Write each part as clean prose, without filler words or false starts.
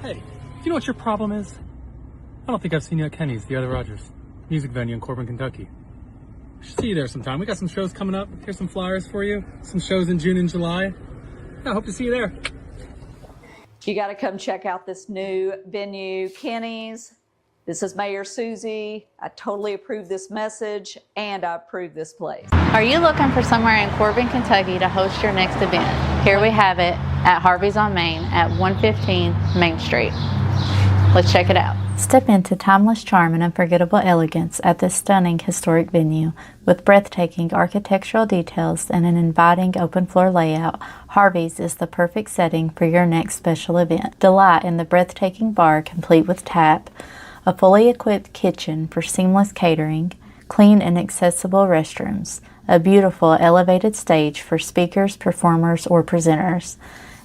Hey, do you know what your problem is? I don't think I've seen you at Kenny's, the other Rogers music venue in Corbin, Kentucky. I should see you there sometime. We got some shows coming up. Here's some flyers for you. Some shows in June and July. Yeah, I hope to see you there. You got to come check out this new venue, Kenny's. This is Mayor Susie. I totally approve this message, and I approve this place. Are you looking for somewhere in Corbin, Kentucky to host your next event? Here we have it at Harvey's on Main at 115 Main Street. Let's check it out. Step into timeless charm and unforgettable elegance at this stunning historic venue. With breathtaking architectural details and an inviting open floor layout, Harvey's is the perfect setting for your next special event. Delight in the breathtaking bar complete with tap, a fully equipped kitchen for seamless catering, clean and accessible restrooms, a beautiful elevated stage for speakers, performers, or presenters,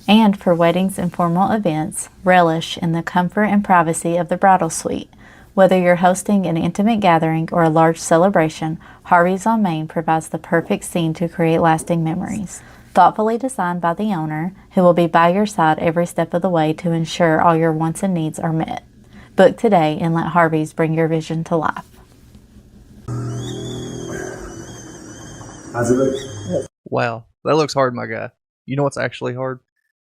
and for weddings and formal events, relish in the comfort and privacy of the bridal suite. Whether you're hosting an intimate gathering or a large celebration, Harvey's on Main provides the perfect scene to create lasting memories. Thoughtfully designed by the owner, who will be by your side every step of the way to ensure all your wants and needs are met. Book today and let Harvey's bring your vision to life. How's it look? Wow, that looks hard, my guy. You know what's actually hard?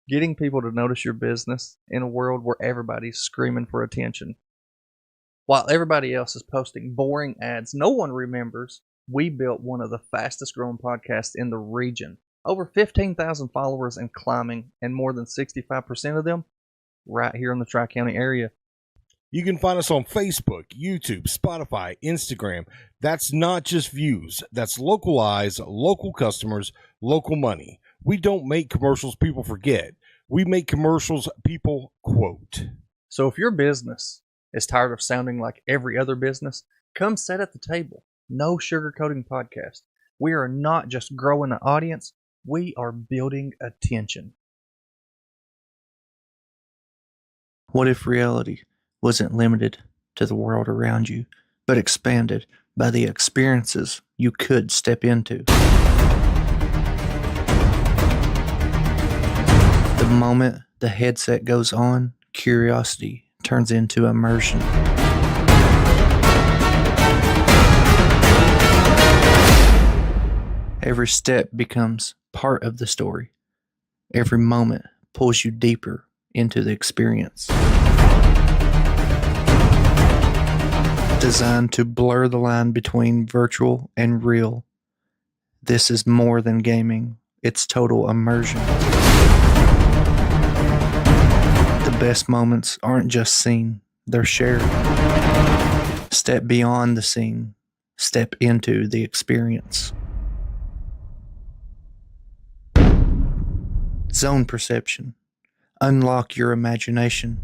Getting people to notice your business in a world where everybody's screaming for attention. While everybody else is posting boring ads no one remembers, we built one of the fastest growing podcasts in the region. Over 15,000 followers and climbing, and more than 65% of them right here in the Tri-County area. You can find us on Facebook, YouTube, Spotify, Instagram. That's not just views. That's local eyes, local customers, local money. We don't make commercials people forget. We make commercials people quote. So if your business is tired of sounding like every other business, come sit at the table. No sugarcoating podcast. We are not just growing an audience. We are building attention. What if reality wasn't limited to the world around you, but expanded by the experiences you could step into? The moment the headset goes on, curiosity turns into immersion. Every step becomes part of the story. Every moment pulls you deeper into the experience. Designed to blur the line between virtual and real, this is more than gaming. It's total immersion. The best moments aren't just seen, they're shared. Step beyond the scene. Step into the experience. Zone perception. Unlock your imagination.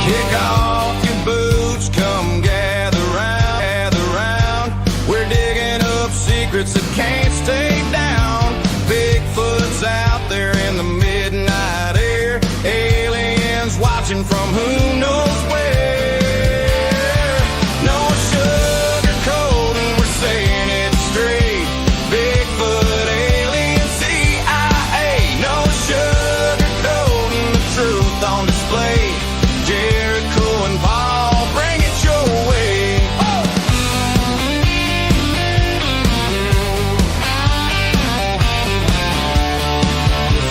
Kick off your boots, come gather round. We're digging up secrets that can't stay down. Bigfoot's out there in the midnight air. Aliens watching from who knows where. No sugarcoating, we're saying it straight. Bigfoot, alien, CIA. No sugarcoating, the truth on display. Jericho and Paul, bring it your way.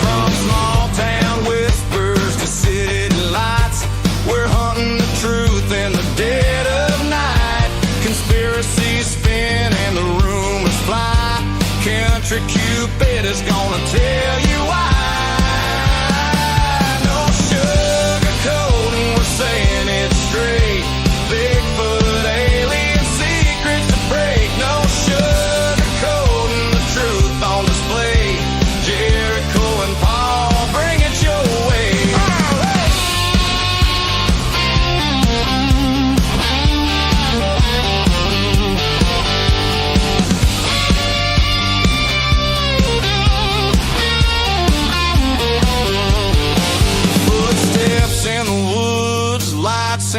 From small town whispers to city lights, we're hunting the truth in the dead of night. Conspiracies spin and the rumors fly. Country Cupid is gonna tell you why. No sugarcoating, we're saying it straight. Bigfoot, alien, secrets to break. No sugarcoating, the truth on display. Jericho and Paul, bring it your way.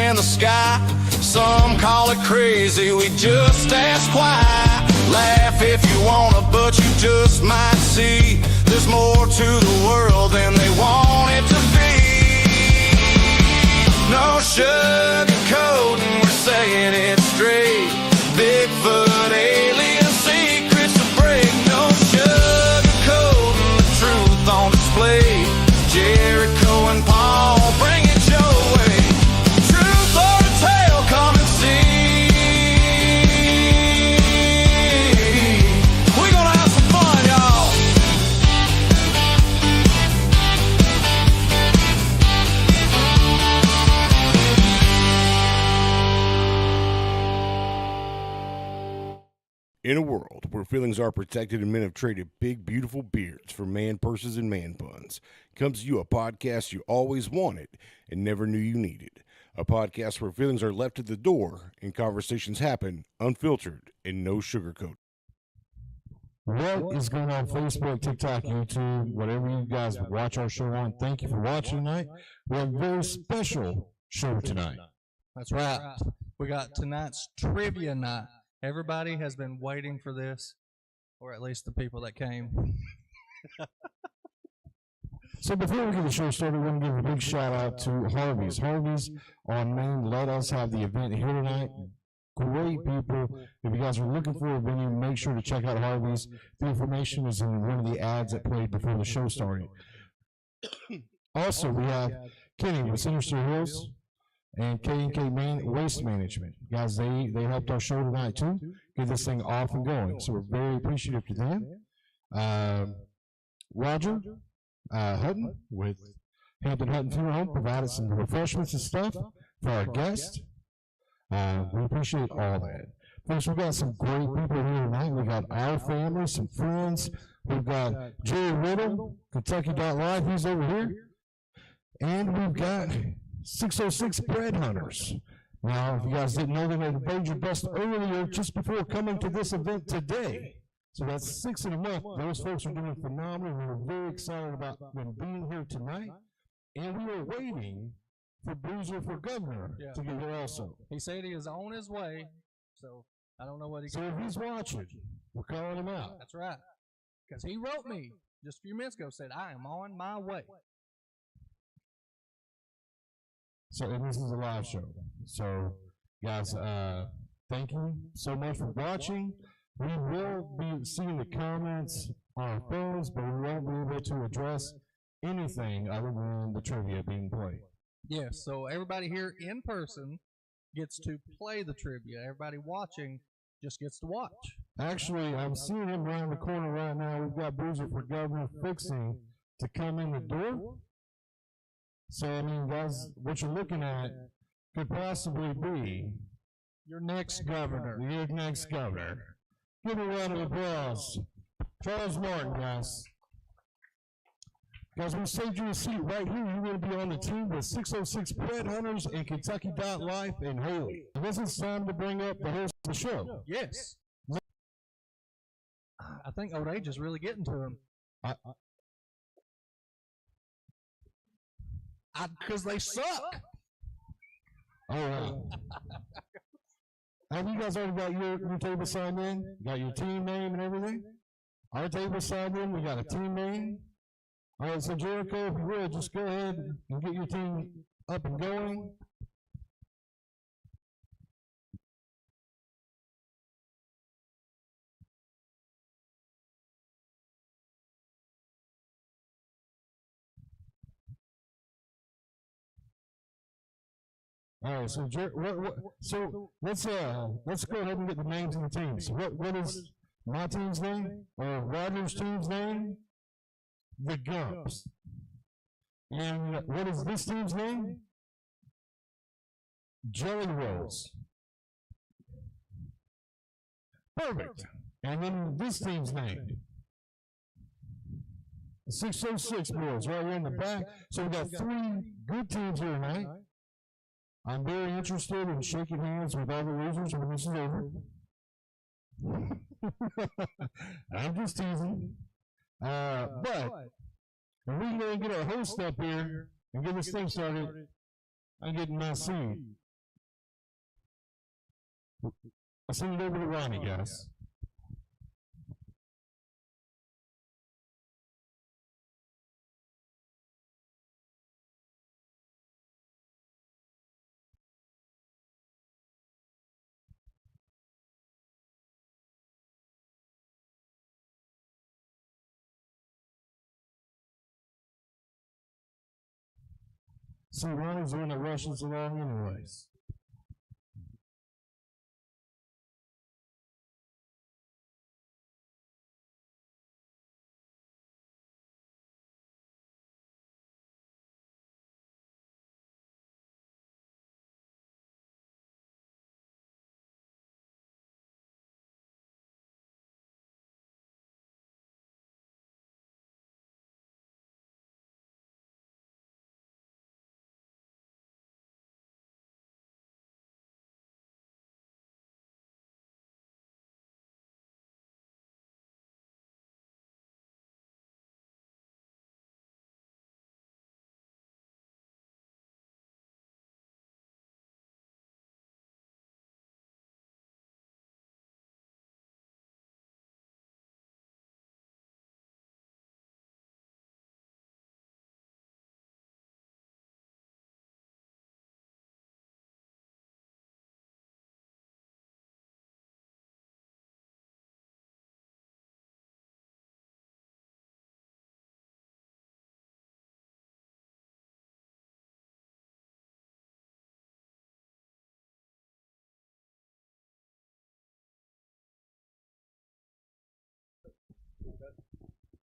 in the sky. Some call it crazy, we just ask why. Laugh if you wanna, but you just might see there's more to the world than they want it to be. No sugarcoating, we're saying it straight. Bigfoot, alien secrets to break. No sugarcoating, the truth on display. Jericho and Paul, bring it your way. Truth or a tale, come and see. We're gonna have some fun, y'all. In a world where feelings are protected and men have traded big, beautiful beards for man purses and man buns, comes to you a podcast you always wanted and never knew you needed. A podcast where feelings are left at the door and conversations happen unfiltered and no sugarcoat. What is going on Facebook, TikTok, YouTube, whatever you guys watch our show on? Thank you for watching tonight. We have a very special show tonight. That's right. We got tonight's trivia night. Everybody has been waiting for this, or at least the people that came. So before we get the show started, we want to give a big shout out to Harvey's. Harvey's on Main let us have the event here tonight. Great people. If you guys are looking for a venue, make sure to check out Harvey's. The information is in one of the ads that played before the show started. Also, we have Kenny with Sinister Hills and K&K Main Waste Management. Guys, they helped our show tonight too, get this thing off and going. So we're very appreciative to them. Roger Hutton with Hampton Hutton Funeral Home provided some refreshments and stuff for our guests. We appreciate all that. Folks, we've got some great people here tonight. We got our family, some friends. We've got Jerry Riddle, Kentucky.Live, he's over here. And we've got 606 Bread Hunters. Now, if you guys didn't know, they made a major bust earlier just before coming to this event today. So that's 6 in a month. Those folks are doing phenomenal. We're very excited about them being here tonight. And we are waiting for Boozer for governor to get here also. He said he is on his way, so I don't know what he So if he's watching, we're calling him out. That's right. Because he wrote me just a few minutes ago, said, I am on my way. So, and this is a live show. So, guys, thank you so much for watching. We will be seeing the comments on our phones, but we won't be able to address anything other than the trivia being played. Yes, so everybody here in person gets to play the trivia. Everybody watching just gets to watch. Actually, I'm seeing him around the corner right now. We've got Boozer for governor fixing to come in the door. So, I mean, guys, what you're looking at could possibly be Your next governor. your next governor. Give a round of applause. Charles Martin, guys. Guys, we saved you a seat right here. You're going to be on the team with 606 Bread Hunters and Kentucky.Life and Haley. This is time to bring up the host of the show. Yes. I think old age is really getting to him. Because they suck. All right. Have you guys already got your table signed in? Got your team name and everything? Our table signed in. We got a team name. All right, so Jericho, if you would, just go ahead and get your team up and going. All right, so let's go ahead and get the names of the teams. What is my team's name or Roger's team's name? The Gumps. And what is this team's name? Jelly Rolls. Perfect. And then this team's name. 606 boys right here in the back. So we got 3 good teams here tonight. I'm very interested in shaking hands with all the losers when this is over. I'm just teasing. But if we can get our host up here and get this thing started, I'm getting my seat. I'll send it over to Ronnie, guys. See, Ronnie's the one that rushes along anyways.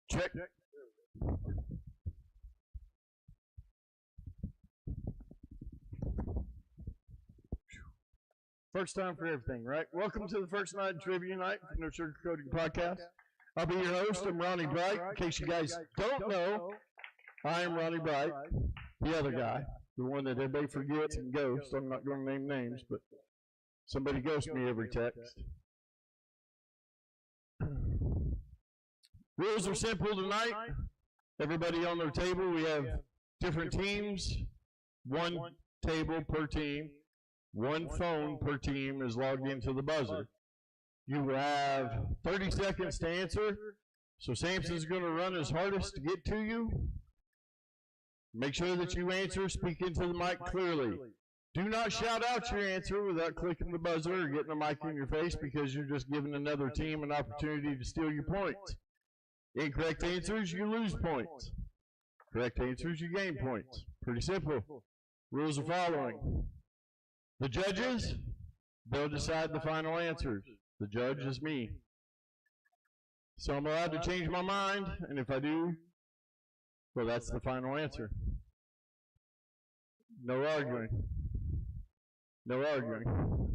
Check. First time for everything, right? Welcome to the first night of Trivia Night from No Sugarcoating Podcast. I'll be your host. I'm Ronnie Bright. In case you guys don't know, I am Ronnie Bright, the other guy, the one that everybody forgets and ghosts. I'm not going to name names, but somebody ghosts me every text. Rules are simple tonight. Everybody on their table, we have different teams, one table per team, one phone per team is logged into the buzzer. You have 30 seconds to answer, so Samson's going to run his hardest to get to you. Make sure that you answer, speak into the mic clearly. Do not shout out your answer without clicking the buzzer or getting the mic in your face, because you're just giving another team an opportunity to steal your points. Incorrect answers, you lose points. Correct answers, you gain points. Pretty simple. Rules are following. The judges, they'll decide the final answers. The judge is me. So I'm allowed to change my mind, and if I do, well, that's the final answer. No arguing. No arguing.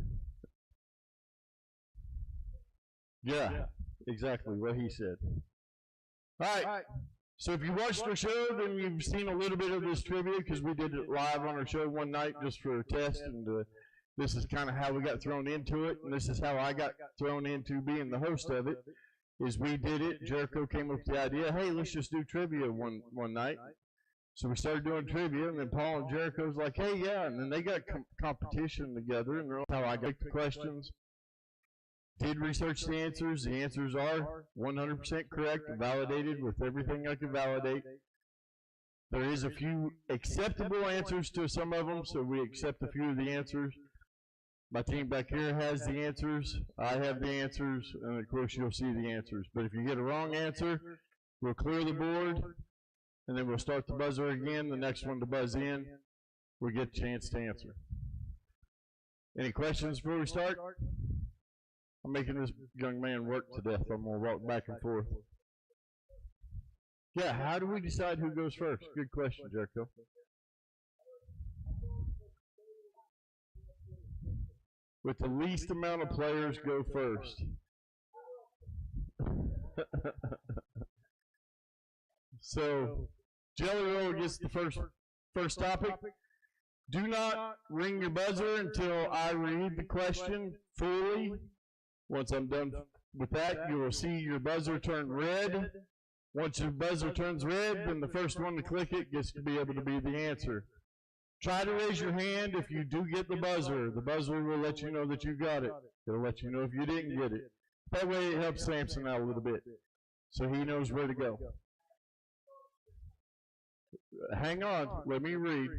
Yeah, exactly what he said. All right. So if you watched our show, then you've seen a little bit of this trivia, because we did it live on our show one night just for a test, and this is kind of how we got thrown into it, and this is how I got thrown into being the host of it, is we did it. Jericho came up with the idea, hey, let's just do trivia one night. So we started doing trivia, and then Paul and Jericho's like, hey, yeah, and then they got competition together, and that's how I got the questions. Did research the answers. The answers are 100% correct, validated with everything I can validate. There is a few acceptable answers to some of them, so we accept a few of the answers. My team back here has the answers. I have the answers, and of course you'll see the answers. But if you get a wrong answer, we'll clear the board, and then we'll start the buzzer again. The next one to buzz in, we'll get a chance to answer. Any questions before we start? I'm making this young man work to death. I'm going to walk back and forth. Yeah, how do we decide who goes first? Good question, Jericho. With the least amount of players go first. So, Jelly Roll gets the first topic. Do not ring your buzzer until I read the question fully. Once I'm done with that, you will see your buzzer turn red. Once your buzzer turns red, then the first one to click it gets to be able to be the answer. Try to raise your hand if you do get the buzzer. The buzzer will let you know that you got it. It'll let you know if you didn't get it. That way it helps Samson out a little bit, so he knows where to go. Hang on, let me read.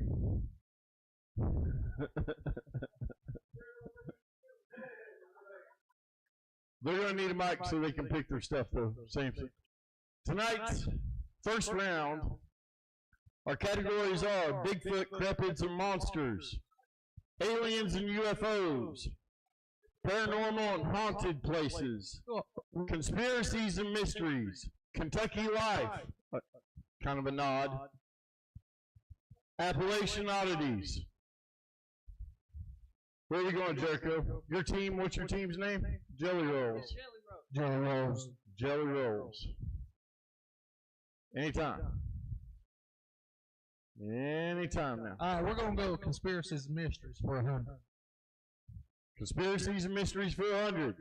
They're going to need a mic so they can pick their stuff, though, Samson. Tonight's first round, our categories are Bigfoot, cryptids, and monsters, aliens and UFOs, paranormal and haunted places, conspiracies and mysteries, Kentucky Life, kind of a nod, Appalachian oddities. Where are we going, Jericho? Your team, what's your team's name? Jelly Rolls. Jelly Rolls. Jelly Rolls. Anytime. Anytime now. All right, we're going to go conspiracies and mysteries for 100. Conspiracies and mysteries for 100.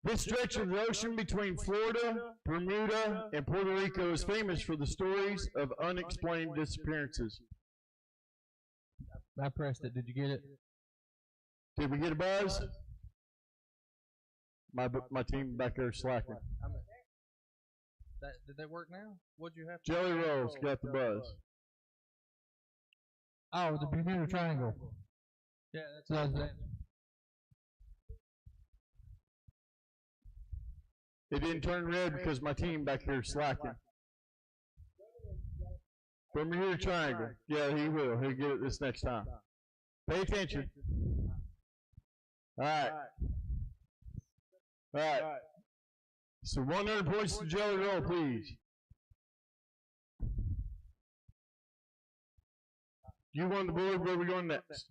This stretch of the ocean between Florida, Bermuda, and Puerto Rico is famous for the stories of unexplained disappearances. I pressed it. Did you get it? Did we get a buzz? My team back there slacking. Did that work now? What'd you have? Jelly Rolls got the buzz. Oh, the Bermuda Triangle. Yeah, that's it. It didn't turn red because my team back here is slacking. Bermuda Triangle. Yeah, he will. He'll get it this next time. Pay attention. All right. All right. So 100 points to Jelly Roll, please. You won the board. Where are we going next?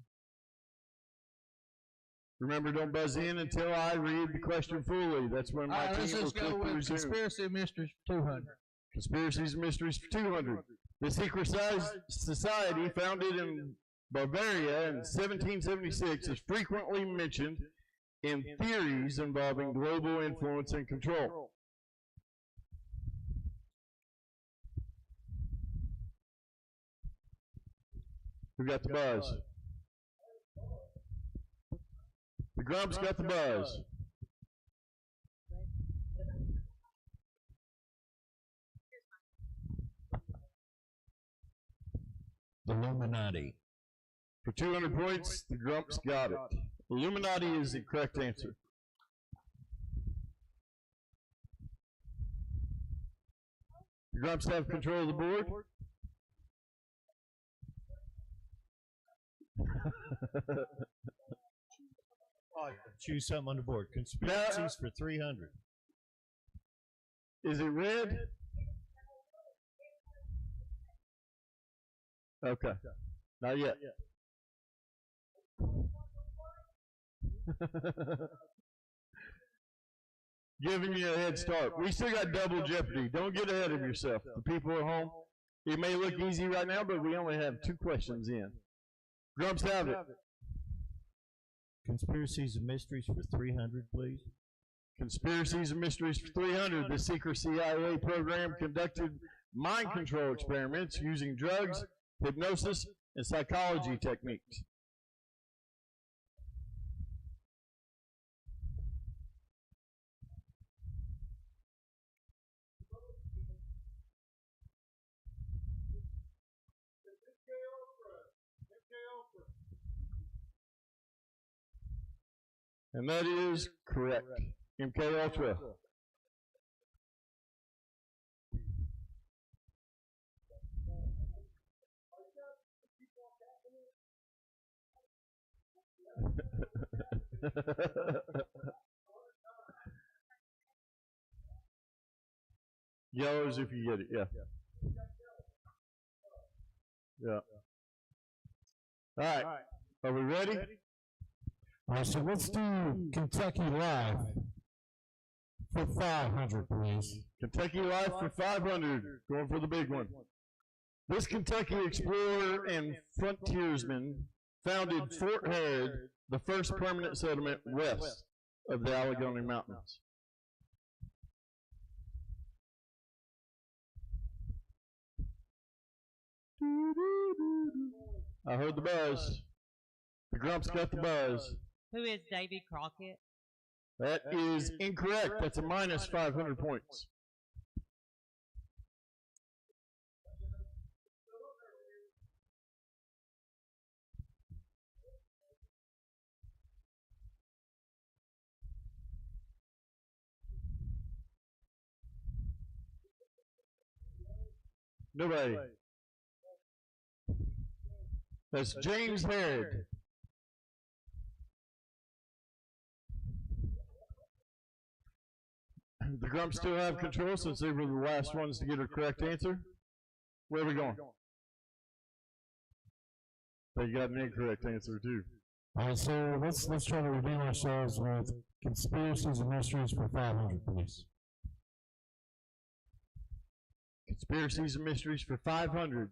Remember, don't buzz in until I read the question fully. That's when my team will click through Zoom. Conspiracy and mysteries for 200. Conspiracies and mysteries for 200. The secret society founded in Bavaria in 1776 is frequently mentioned in theories involving global influence and control. Who got the buzz? The Grumps got the buzz. The Illuminati. For 200 points, the Grumps got it. Illuminati is the correct answer. The Grumps have control of the board. Choose something on the board. Conspiracies for 300. Is it red? Okay. Not yet. Giving you a head start. We still got double jeopardy. Don't get ahead of yourself. The people at home, it may look easy right now, but we only have 2 questions in. Grumps have it. Conspiracies and mysteries for 300, please. Conspiracies and mysteries for 300. The secret CIA program conducted mind control experiments using drugs, hypnosis, and psychology techniques. And that is correct. MK Ultra. Yellows if you get it, yeah. Yeah. All right. Are we ready? All right, so let's do Kentucky Life for 500, please. Kentucky Life for 500. Going for the big one. This Kentucky explorer and frontiersman founded Fort Herod, the first permanent settlement west of the Allegheny Mountains. I heard the buzz. The Grumps got the buzz. Who is Davy Crockett? That is incorrect. That's a minus 500 points. Nobody. That's James Harrod. The Grumps still have control since they were the last ones to get a correct answer. Where are we going? They got an incorrect answer too. All right, so let's try to redeem ourselves with conspiracies and mysteries for 500, please. Conspiracies and mysteries for 500.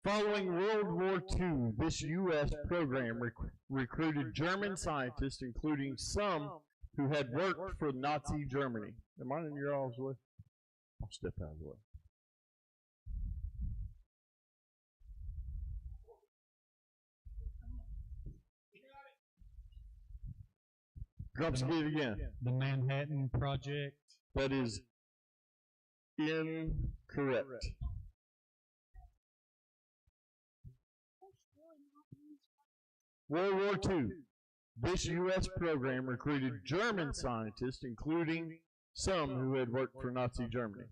Following World War II, this U.S. program recruited German scientists, including some who had worked for Nazi Germany. Am I in your all's way? I'll step out of the way. Grumps, get it again. The Manhattan Project. That is incorrect. World War II. This U.S. program recruited German scientists, including some who had worked for Nazi Germany.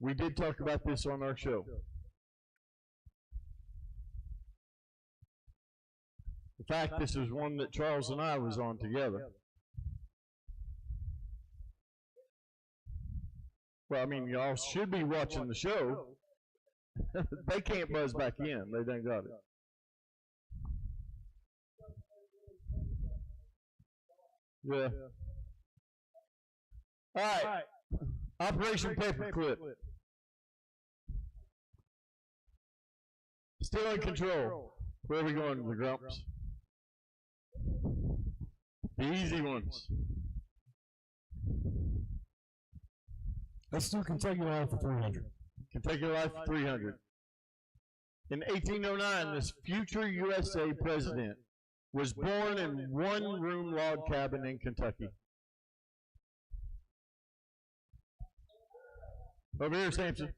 We did talk about this on our show. In fact, this is one that Charles and I was on together. Well, I mean, y'all should be watching the show. They can't buzz back in. They done got it. Yeah. All right. Operation Paperclip. Still in control. Where are we going, the Grumps? The easy ones. Let's do Kentucky Life for 300. Kentucky Life for 300. In 1809, this future USA president was born in one-room log cabin in Kentucky. Over here, Samson.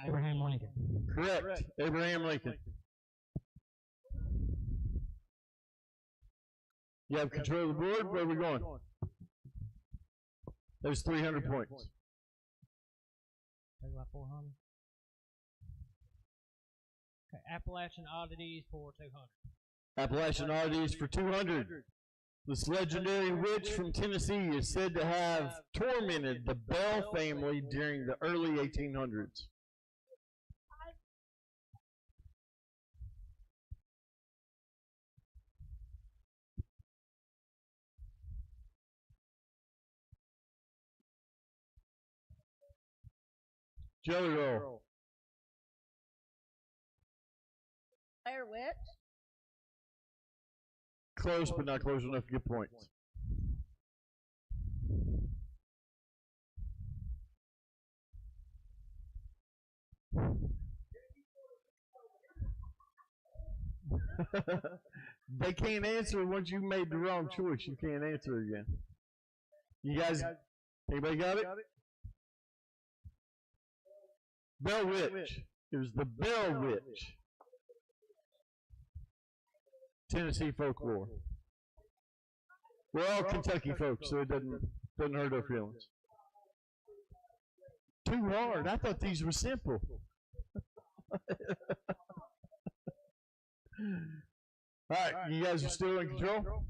Abraham Lincoln. Correct. Abraham Lincoln. You have control of the board. Where are we going? There's 300 points. Take about 400. Okay, Appalachian Oddities for 200. Appalachian Oddities for 200. This legendary witch from Tennessee is said to have tormented the Bell family during the early 1800s. Jelly roll. Blair Witch. Close, but not close enough to get points. They can't answer once you made the wrong choice. You can't answer again. You guys, anybody got it? Bell Witch. It was the Bell Witch. Tennessee folklore. We're all Kentucky folks, so it doesn't hurt our feelings. Too hard. I thought these were simple. All right, you guys are still in control?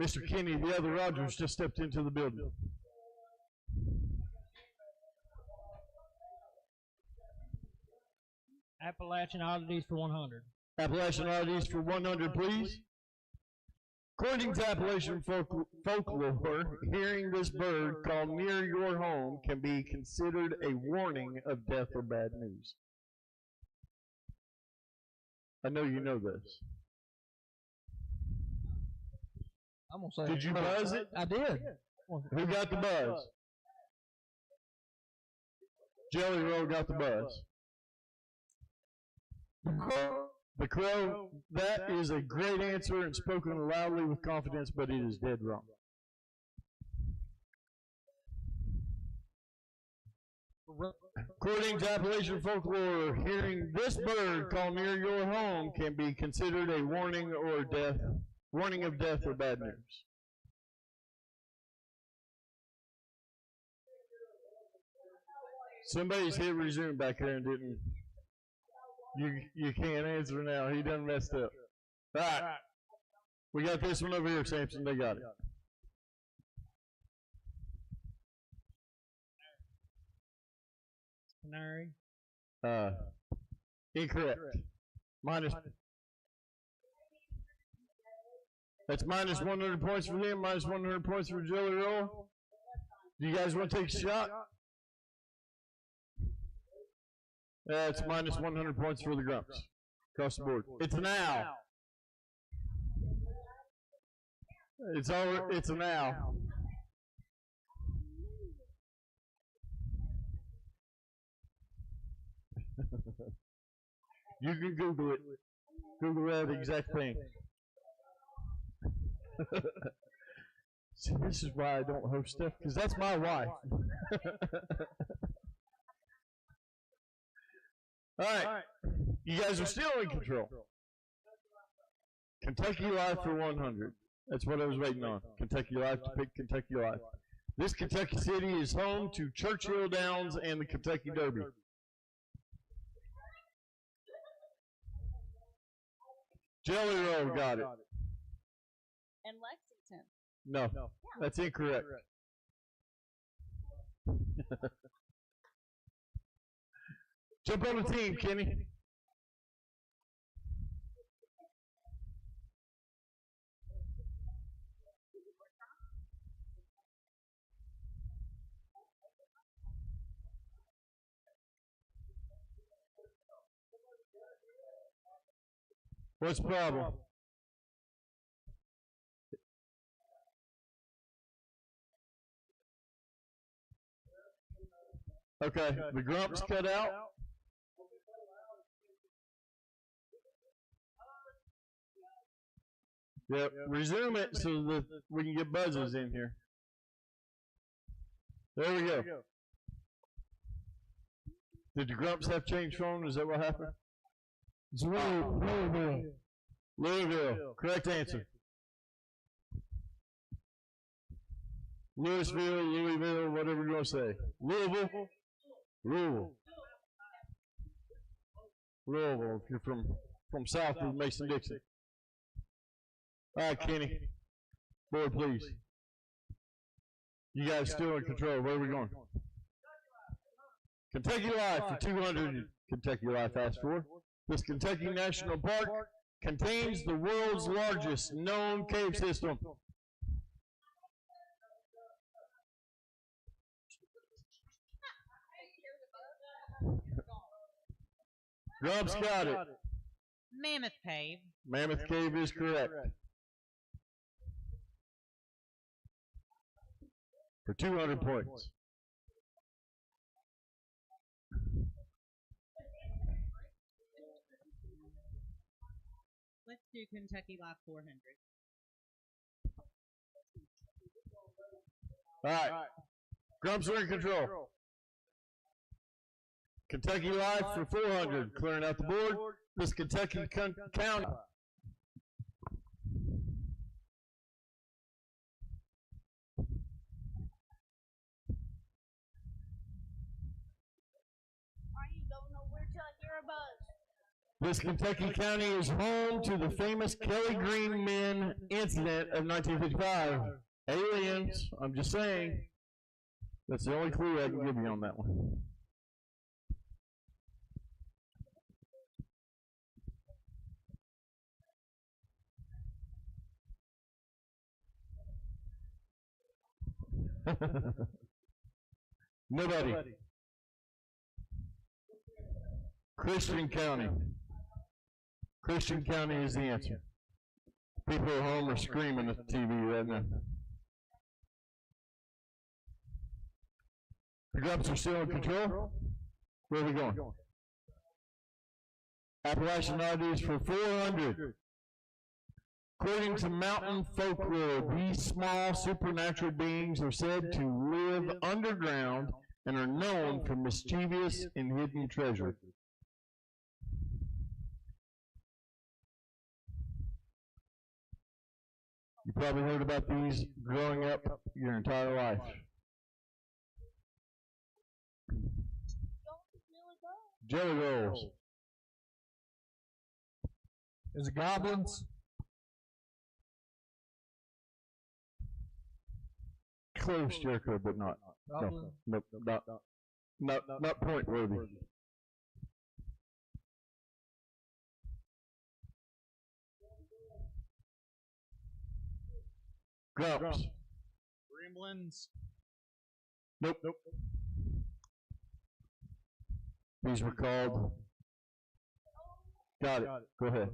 Mr. Kenny, the other Rogers, just stepped into the building. Appalachian Oddities for 100. Appalachian Oddities for 100, please. According to Appalachian folklore, hearing this bird called near your home can be considered a warning of death or bad news. I know you know this. I'm gonna say. Did you buzz it? I did. Who got the buzz? Jelly Roll got the buzz. The Crow, that is a great answer and spoken loudly with confidence, but it is dead wrong. According to Appalachian folklore, hearing this bird call near your home can be considered a warning of death or bad news. Somebody's hit resume back there and didn't. You can't answer now. He done messed up. All right. We got this one over here, Samson. They got it. Canary. Incorrect. Minus. That's minus 100 points for them, minus 100 points for Jelly Roll. Do you guys want to take a shot? It's minus 100 points for the Grumps. Across the board. It's an owl. It's an owl. You can Google it. Google that exact thing. See, this is why I don't host stuff, because that's my wife. All right. You guys are still in control. Kentucky Life for 100. That's what I was waiting on. Kentucky Life to pick Kentucky Life. This Kentucky city is home to Churchill Downs and the Kentucky Derby. Jelly Roll got it. And Lexington. No, that's incorrect. Jump on the team, Kenny. What's the problem? Okay, the Grumps cut out. Yep, resume it so that we can get buzzers in here. There we go. Did the Grumps have changed phone? Is that what happened? It's Louisville. Louisville. Correct answer. Louisville, Louisville, whatever you want to say. Louisville. Louisville. Louisville, if you're from south of Mason-Dixon. All right, Kenny. Board, please. You guys still in control. Where are we going? Kentucky Life for 200. Kentucky Life asked for. This Kentucky National Park contains the world's largest known cave system. Grumps got it. Mammoth Cave. Mammoth Cave is correct. For 200 points. Let's do Kentucky Life 400. All right. Grumps are in control. Kentucky Life for 400. Clearing out the board. This Kentucky County. This Kentucky County is home to the famous Kelly Green Men incident of 1955. Aliens, I'm just saying. That's the only clue I can give you on that one. Nobody. Christian County. Christian County is the answer. People at home are screaming at the TV right now. The Grumps are still in control. Where are we going? Appalachian oddities for 400. According to mountain folklore, these small supernatural beings are said to live underground and are known for mischievous and hidden treasure. You probably heard about these growing up your entire life. Jelly rolls. Is it goblins? Close, Jericho, but not. No, not point worthy. Grumps. Gremlins. Nope. These were called. Got it. Go ahead.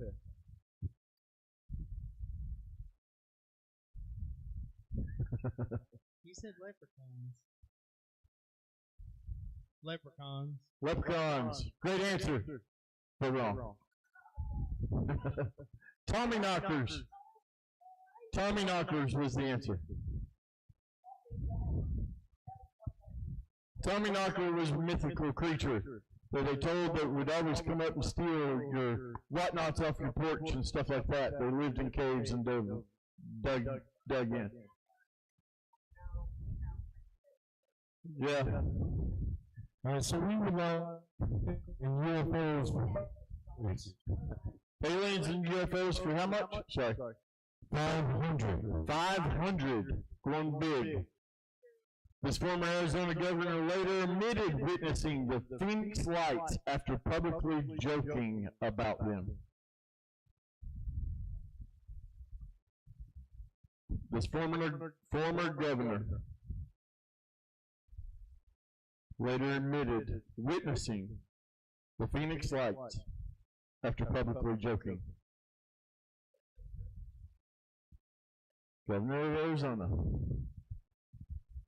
You said leprechauns. Leprechauns. Leprechauns. Great answer. But wrong. Tommy knockers. Tommy knockers was the answer. Tommy knocker was a mythical creature that they told that would always come up and steal your whatnots off your porch and stuff like that. They lived in caves and dug in. Yeah. All right, so we would like in UFOs. Aliens and UFOs for how much? Sorry. 500. 500. Going big. This former Arizona governor later admitted witnessing the Phoenix Lights after publicly joking about them. This former governor later admitted witnessing the Phoenix Lights after publicly joking. Governor of Arizona.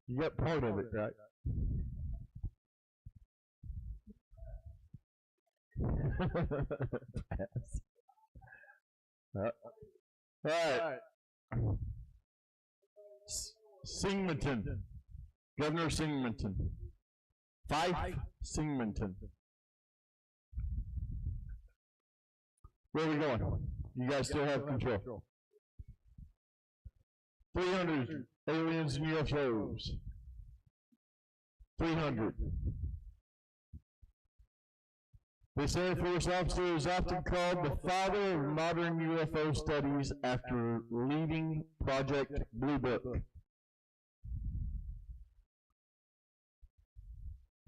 You got part of it, right? All right. Singleton. Governor Singleton. Fife Singleton. Where are we going? You guys still have control. 300 aliens and UFOs. 300. This Air Force officer is often called the father of modern UFO studies after leading Project Blue Book.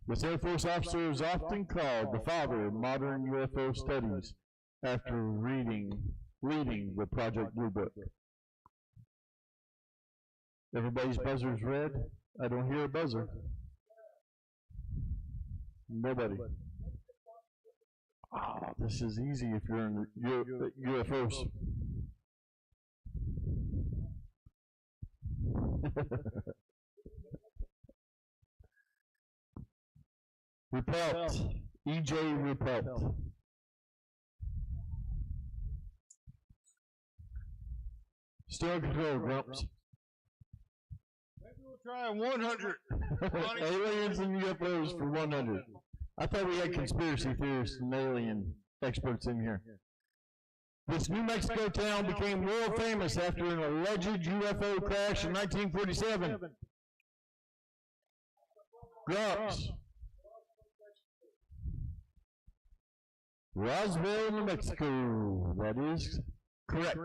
This Air Force officer is often called the father of modern UFO studies after leading the Project Blue Book. Everybody's buzzer's red. I don't hear a buzzer. Nobody. Oh, this is easy if you're in UFOs. Repelt. E.J. Repelt. Still in control, Grumps. Try 100. Aliens and UFOs for 100. I thought we had conspiracy theorists and alien experts in here. This New Mexico town became world famous after an alleged UFO crash in 1947. Grumps. Roswell, New Mexico. That is correct.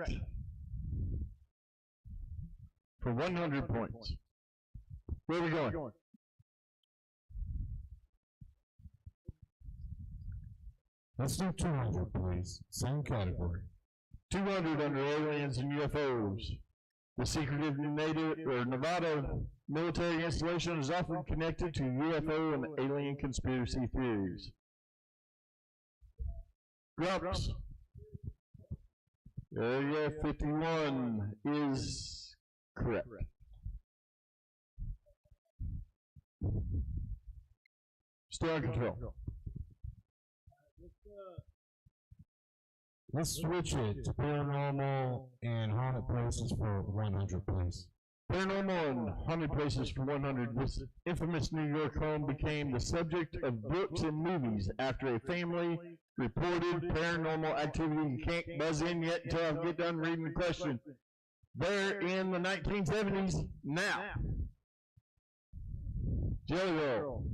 For 100 points. Where are we going? Let's do 200, please. Same category. 200 under aliens and UFOs. The secretive Nevada military installation is often connected to UFO and alien conspiracy theories. Grumps. Area 51 is correct. Still in control. Let's switch it to paranormal and haunted places for 100, please. Paranormal and haunted places for 100. This infamous New York home became the subject of books and movies after a family reported paranormal activity. You can't buzz in yet until I get done reading the question. There in the 1970s, now. Jelly Roll.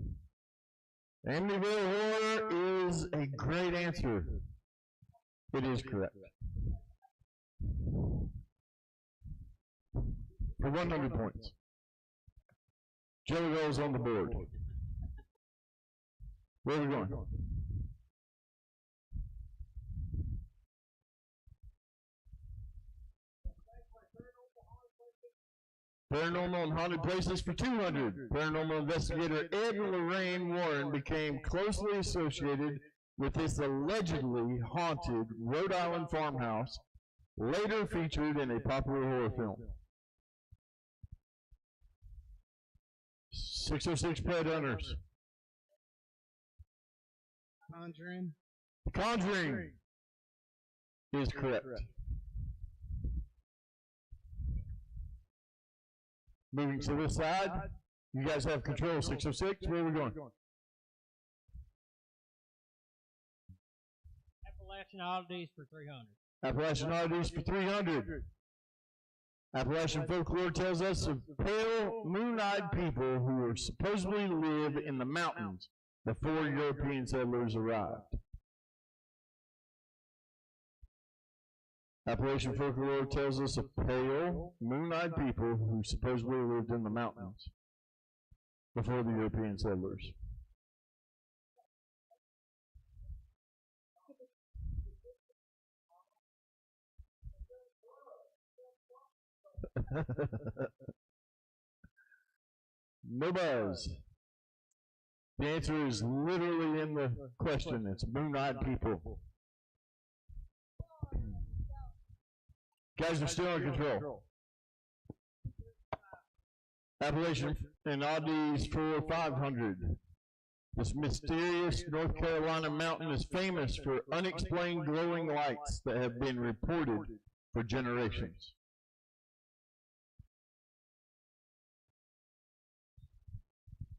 Amityville Horror is a great answer. It is correct. For 100 points. Jelly Roll's on the board. Where are we going? Paranormal and haunted places for 200. Paranormal investigator Ed Lorraine Warren became closely associated with this allegedly haunted Rhode Island farmhouse, later featured in a popular horror film. 606 Pet Hunters. Conjuring. Conjuring is correct. Moving to this side, you guys have control. 606, where are we going? Appalachian Oddities for 300. Appalachian Oddities for 300. Appalachian folklore tells us of pale, moon-eyed people who were supposedly live in the mountains before European settlers arrived. Appalachian folklore tells us of pale, moon-eyed people who supposedly lived in the mountains before the European settlers. No buzz. The answer is literally in the question. It's moon-eyed people. Guys are still in control. Appalachian and Oddities for 500. This mysterious North Carolina mountain is famous for unexplained glowing lights that have been reported for generations.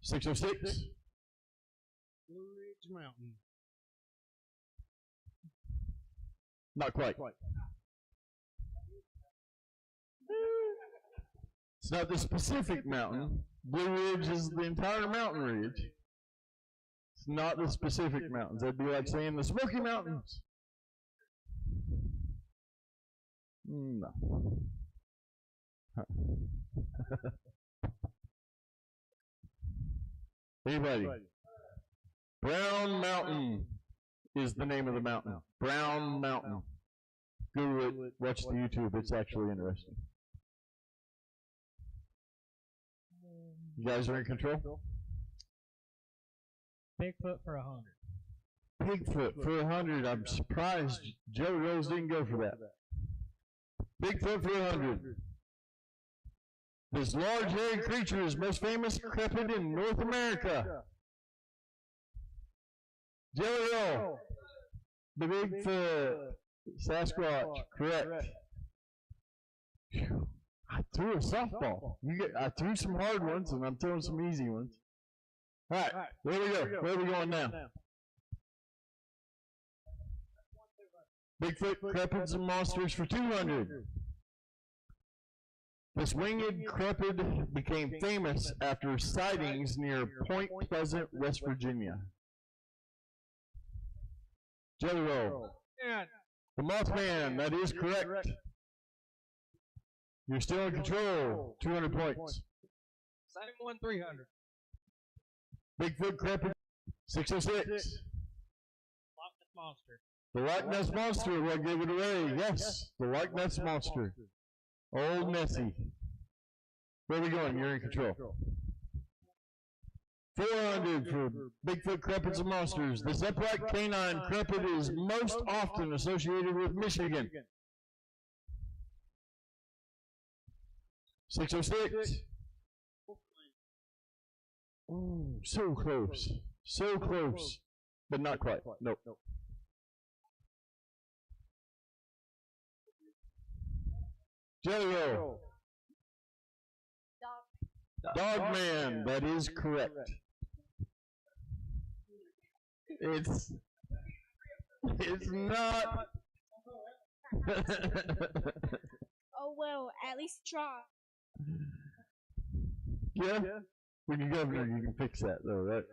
.606. Blue Ridge Mountain. Not quite. It's not the specific mountain. Blue Ridge is the entire mountain ridge. It's not the specific mountains. That'd be like saying the Smoky Mountains. No. Anybody? Brown Mountain is the name of the mountain. Brown Mountain. Google it, watch the YouTube, it's actually interesting. You guys are in control? Bigfoot for 100. Bigfoot for 100. I'm surprised Joe Rose didn't go for that. Bigfoot for 100. This large hairy creature is most famous cryptid in North America. Jelly Roll. The Bigfoot. Sasquatch. Correct. Whew. I threw a softball. I threw some hard ones, and I'm throwing some easy ones. All right, there we go. Where are we going now? Bigfoot, cryptids, and monsters for 200. This winged cryptid became famous after sightings near Point Pleasant, West Virginia. Jelly Roll. The Mothman, that is correct. You're still in control. 200 points. Same one, 300. Bigfoot cryptid. 606. Loch Ness Monster. The Loch Ness Monster will give it away. Yes, the Loch Ness Monster. Old Nessie. Where are we going? You're in control. 400 for Bigfoot cryptids and monsters. This upright canine cryptid is most often associated with Michigan. 606. Oh, so close. So close. But not quite. Nope. Jelly Roll. Dogman, that is correct. It's not. Oh well, at least try. Yeah. When you're governor, you can fix that though, right?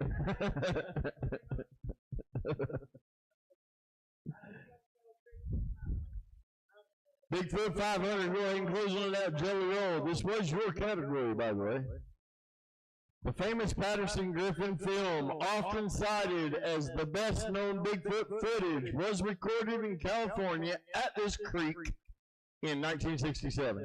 Bigfoot 500, go ahead and close on that Jelly Roll. This was your category, by the way. The famous Patterson Griffin film, often cited as the best known Bigfoot footage, was recorded in California at this creek in 1967.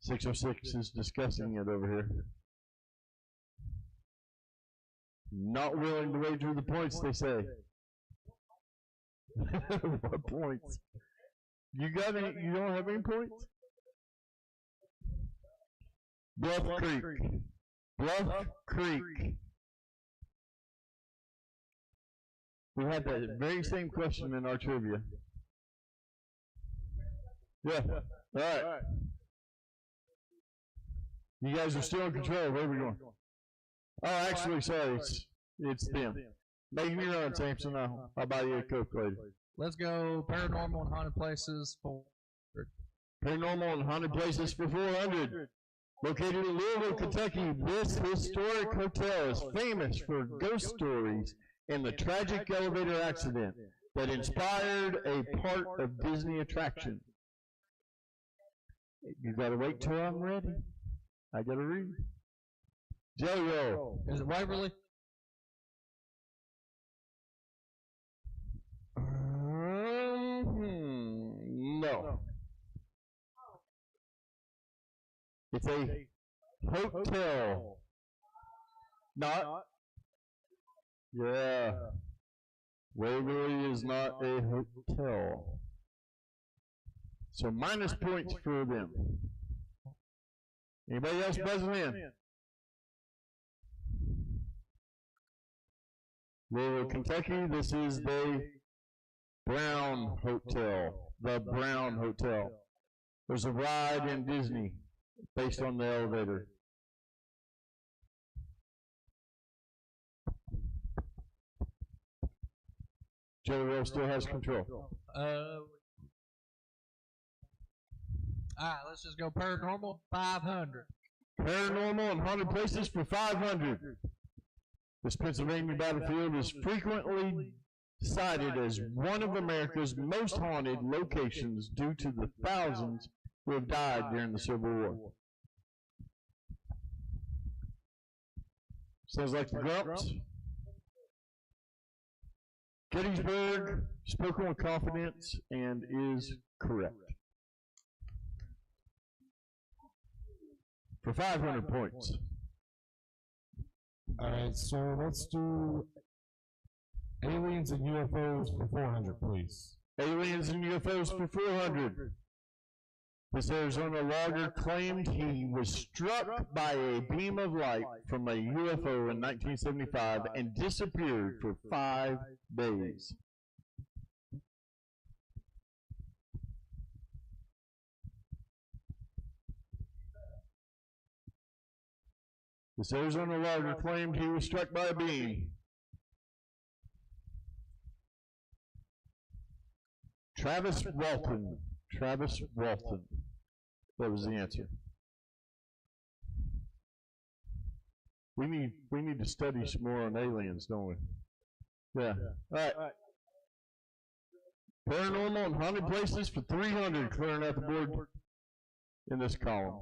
.606 is discussing it over here. Not willing to wager the points, they say. What points? You got any? You don't have any points? Bluff Creek. Bluff Creek. We had that very same question in our trivia. Yeah. All right. You guys are still in control. Where are we going? Oh, actually, sorry. It's them. Make me run, Samson. I'll buy you a Coke later. Let's go paranormal and haunted places for Paranormal and haunted places for 400. Located in Louisville, Kentucky, this historic hotel is famous for ghost stories and the tragic elevator accident that inspired a part of Disney attraction. You gotta wait till I'm ready. I gotta read. Jelly Roll. Is it Waverly? No. It's a hotel. Not. Yeah. Waverly is not a hotel. So minus points for them. Anybody else buzzing in? Louisville, Kentucky, this is the Brown Hotel. The Brown Hotel. There's a ride in Disney based on the elevator. Jelly Roll still has control. Alright, let's just go paranormal 500. Paranormal and haunted places for 500. This Pennsylvania battlefield is frequently cited as one of America's most haunted locations due to the thousands who have died during the Civil War. Sounds like the Grumps. Gettysburg, spoken with confidence, and is correct. For 500 points. Alright, so let's do aliens and UFOs for 400, please. Aliens and UFOs for 400. This Arizona logger claimed he was struck by a beam of light from a UFO in 1975 and disappeared for 5 days. This Arizona logger claimed he was struck by a beam. Travis Walton. Travis Walton. That was the answer. We need to study some more on aliens, don't we? Yeah. All right. Paranormal and haunted places for 300, clearing out the board in this column.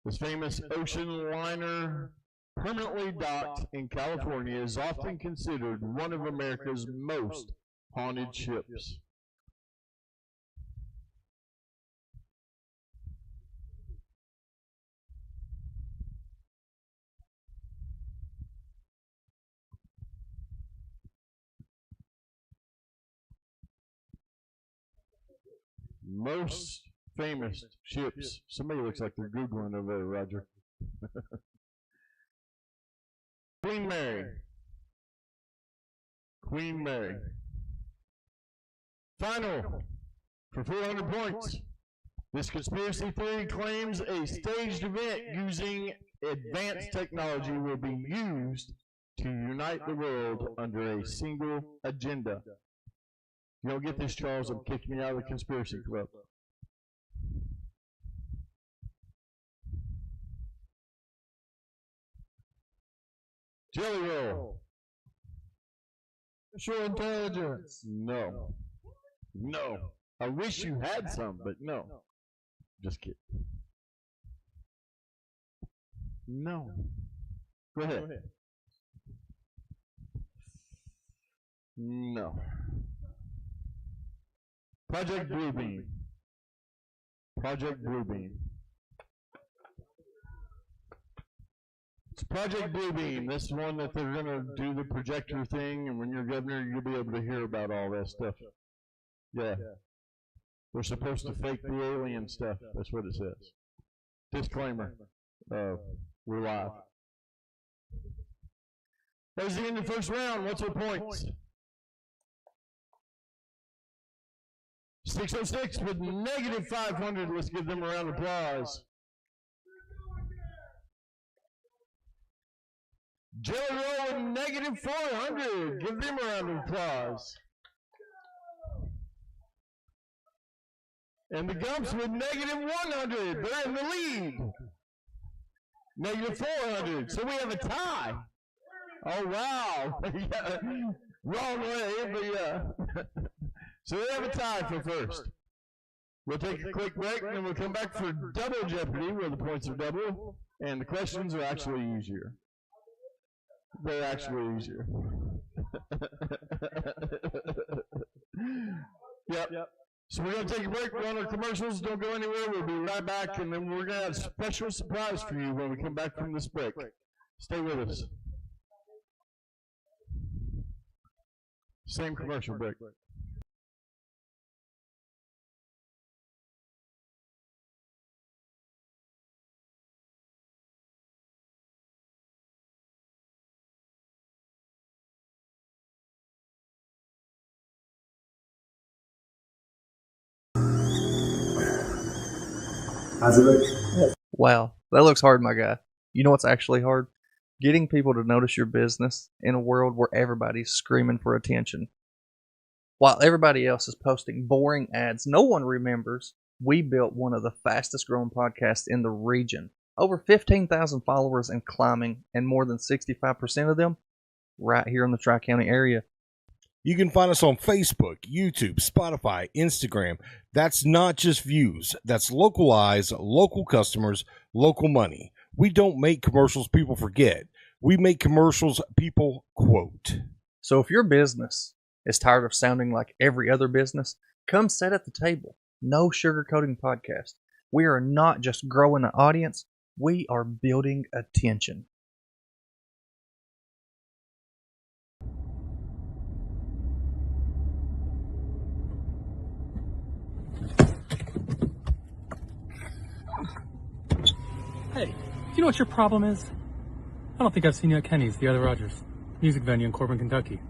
This famous ocean liner permanently docked in California is often considered one of America's most haunted ships. most famous ships. Somebody looks like they're Googling over there, Roger. Queen Mary. Queen Mary. Final for 400 points. This conspiracy theory claims a staged event using advanced technology will be used to unite the world under a single agenda. You don't get this, Charles, I'm kicking you out of the conspiracy club. Jelly roll. Artificial intelligence. No. No. I wish you had some, but no. Just kidding. No. Go ahead. No. Project Bluebeam. Project Bluebeam. It's Project Bluebeam. This is one that they're going to do the projector thing, and when you're governor, you'll be able to hear about all that stuff. Yeah. We're supposed to fake the alien stuff. That's what it says. Disclaimer. We're live. That was the end of the first round. What's our points? 606 with negative 500. Let's give them a round of applause. Jelly Roll with negative 400. Give them a round of applause. And the Gumps with negative 100. They're in the lead. Negative 400. So we have a tie. Oh, wow. Yeah. Wrong way, but yeah. So we have a tie for first. We'll take a quick break, and then we'll come back for Double Jeopardy, where the points are double, and the questions are actually easier. They're actually easier. Yep. So we're going to take a break. We're on our commercials. Don't go anywhere. We'll be right back, and then we're going to have a special surprise for you when we come back from this break. Stay with us. Same commercial break. How's it look? Wow, that looks hard, my guy. You know what's actually hard? Getting people to notice your business in a world where everybody's screaming for attention. While everybody else is posting boring ads no one remembers, we built one of the fastest growing podcasts in the region. Over 15,000 followers and climbing, and more than 65% of them right here in the Tri-County area. You can find us on Facebook, YouTube, Spotify, Instagram. That's not just views. That's local eyes, local customers, local money. We don't make commercials people forget. We make commercials people quote. So if your business is tired of sounding like every other business, come sit at the table. No sugarcoating podcast. We are not just growing an audience. We are building attention. Hey, you know what your problem is? I don't think I've seen you at Kenny's, the other Rogers music venue in Corbin, Kentucky.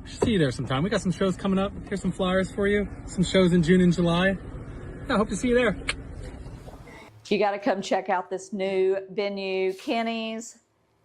I should see you there sometime. We got some shows coming up. Here's some flyers for you. Some shows in June and July. Yeah, I hope to see you there. You got to come check out this new venue, Kenny's.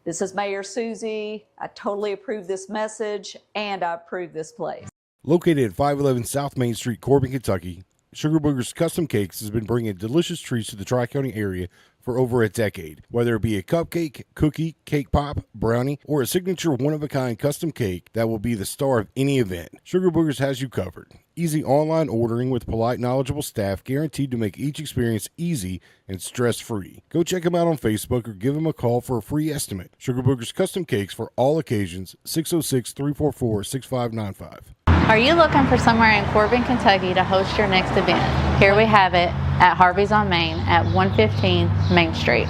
This is Mayor Susie. I totally approve this message, and I approve this place. Located at 511 South Main Street, Corbin, Kentucky, Sugar Booger's Custom Cakes has been bringing delicious treats to the Tri-County area for over a decade. Whether it be a cupcake, cookie, cake pop, brownie, or a signature one-of-a-kind custom cake that will be the star of any event, Sugar Boogers has you covered. Easy online ordering with polite, knowledgeable staff guaranteed to make each experience easy and stress-free. Go check them out on Facebook or give them a call for a free estimate. Sugar Boogers Custom Cakes for all occasions, 606-344-6595. Are you looking for somewhere in Corbin, Kentucky to host your next event? Here we have it at Harvey's on Main at 115 Main Street.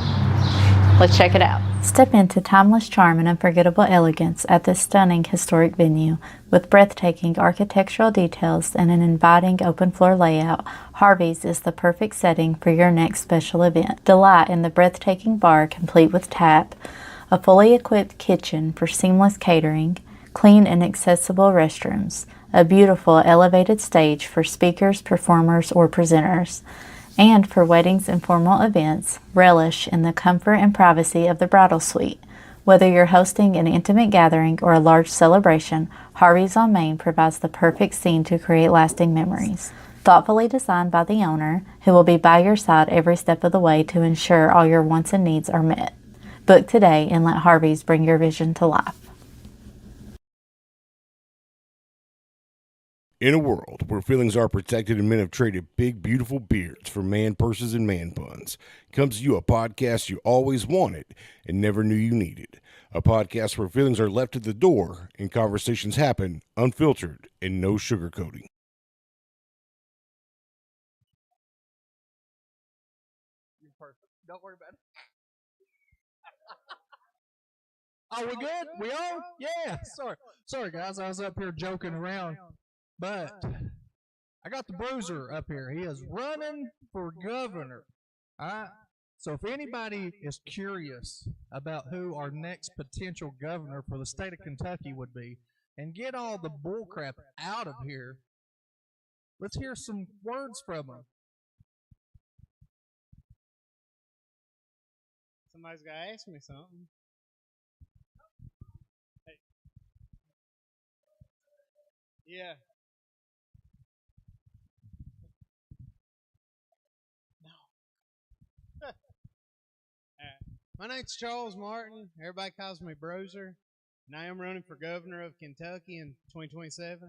Let's check it out. Step into timeless charm and unforgettable elegance at this stunning historic venue. With breathtaking architectural details and an inviting open floor layout, Harvey's is the perfect setting for your next special event. Delight in the breathtaking bar complete with tap, a fully equipped kitchen for seamless catering, clean and accessible restrooms, a beautiful elevated stage for speakers, performers, or presenters. And for weddings and formal events, relish in the comfort and privacy of the bridal suite. Whether you're hosting an intimate gathering or a large celebration, Harvey's on Main provides the perfect scene to create lasting memories. Thoughtfully designed by the owner, who will be by your side every step of the way to ensure all your wants and needs are met. Book today and let Harvey's bring your vision to life. In a world where feelings are protected and men have traded big, beautiful beards for man purses and man buns, comes to you a podcast you always wanted and never knew you needed. A podcast where feelings are left at the door and conversations happen unfiltered and no sugarcoating. You're perfect. Don't worry about it. Oh, we good? We on? Yeah. Sorry, guys. I was up here joking around, but I got the bruiser up here. He is running for governor. All right. So if anybody is curious about who our next potential governor for the state of Kentucky would be, and get all the bullcrap out of here, let's hear some words from him. Somebody's got to ask me something. Hey. Yeah. No. My name's Charles Martin. Everybody calls me Broser. And I am running for governor of Kentucky in 2027.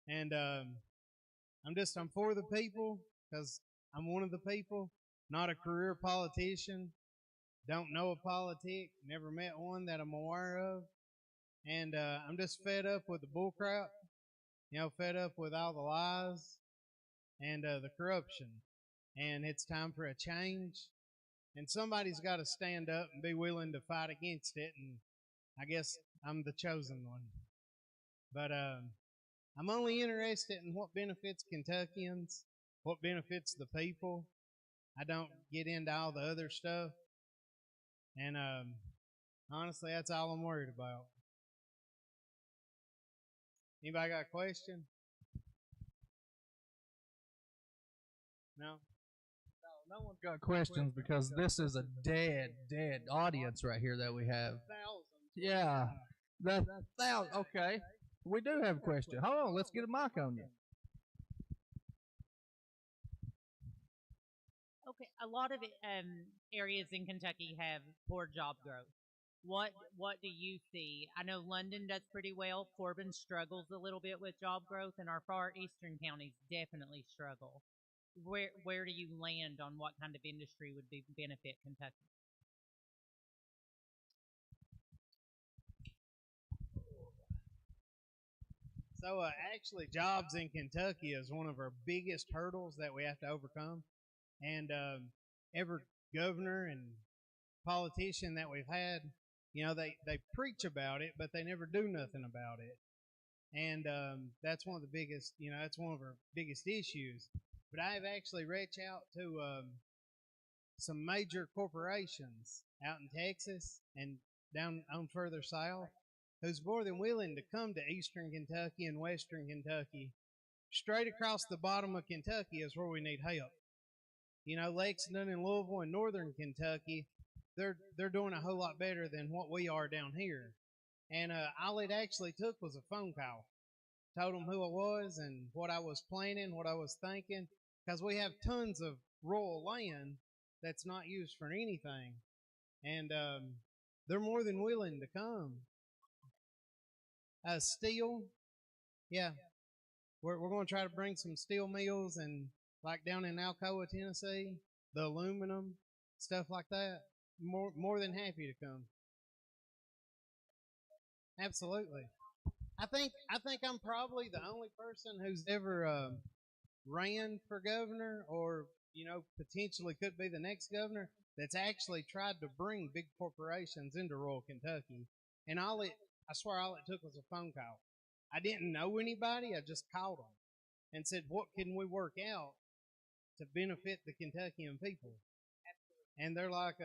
And I'm for the people because I'm one of the people, not a career politician. Don't know a politic, never met one that I'm aware of. And I'm just fed up with the bullcrap, fed up with all the lies and the corruption. And it's time for a change. And somebody's got to stand up and be willing to fight against it. And I guess I'm the chosen one. But I'm only interested in what benefits Kentuckians, what benefits the people. I don't get into all the other stuff. And honestly, that's all I'm worried about. Anybody got a question? No? No one's got questions because this is a dead audience right here that we have. Yeah. Okay. We do have a question. Hold on, let's get a mic on you. Okay, a lot of areas in Kentucky have poor job growth. What do you see? I know London does pretty well. Corbin struggles a little bit with job growth, and our far eastern counties definitely struggle. Where do you land on what kind of industry would benefit Kentucky? So actually, jobs in Kentucky is one of our biggest hurdles that we have to overcome. And every governor and politician that we've had, they preach about it, but they never do nothing about it. And that's one of the biggest, that's one of our biggest issues. But I've actually reached out to some major corporations out in Texas and down on further south who's more than willing to come to eastern Kentucky and western Kentucky. Straight across the bottom of Kentucky is where we need help. Lexington and Louisville and northern Kentucky, they're doing a whole lot better than what we are down here. And all it actually took was a phone call. Told them who I was and what I was planning, what I was thinking, because we have tons of rural land that's not used for anything. And they're more than willing to come. Steel, yeah. We're going to try to bring some steel mills and like down in Alcoa, Tennessee, the aluminum, stuff like that. More than happy to come. Absolutely. I think I'm probably the only person who's ever ran for governor or potentially could be the next governor that's actually tried to bring big corporations into rural Kentucky. And I swear all it took was a phone call. I didn't know anybody. I just called them and said, what can we work out to benefit the Kentuckian people? And they're like,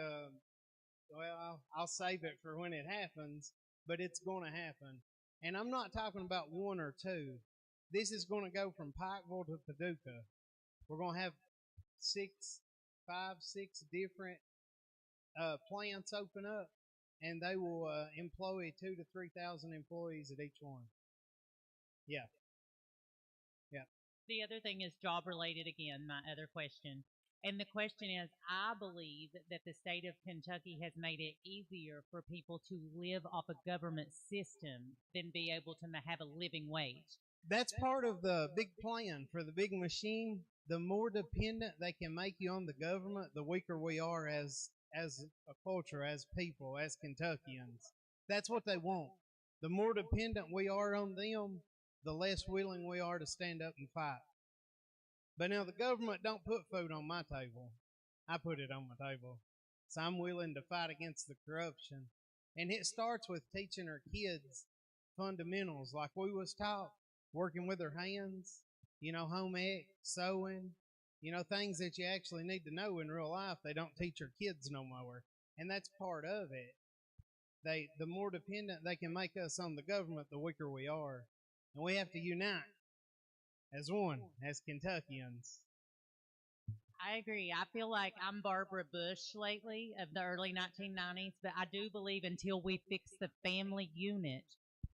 well, I'll save it for when it happens, but it's going to happen. And I'm not talking about one or two. This is going to go from Pikeville to Paducah. We're going to have 5, 6 different plants open up, and they will employ 2,000 to 3,000 employees at each one. Yeah. Yeah. The other thing is job related again, my other question. And the question is, I believe that the state of Kentucky has made it easier for people to live off a government system than be able to have a living wage. That's part of the big plan for the big machine. The more dependent they can make you on the government, the weaker we are as a culture, as people, as Kentuckians. That's what they want. The more dependent we are on them, the less willing we are to stand up and fight. But now the government don't put food on my table. I put it on my table. So I'm willing to fight against the corruption. And it starts with teaching our kids fundamentals like we was taught, working with their hands, home ec, sewing, things that you actually need to know in real life. They don't teach our kids no more. And that's part of it. The more dependent they can make us on the government, the weaker we are. And we have to unite as one, as Kentuckians. I agree. I feel like I'm Barbara Bush lately of the early 1990s, but I do believe until we fix the family unit,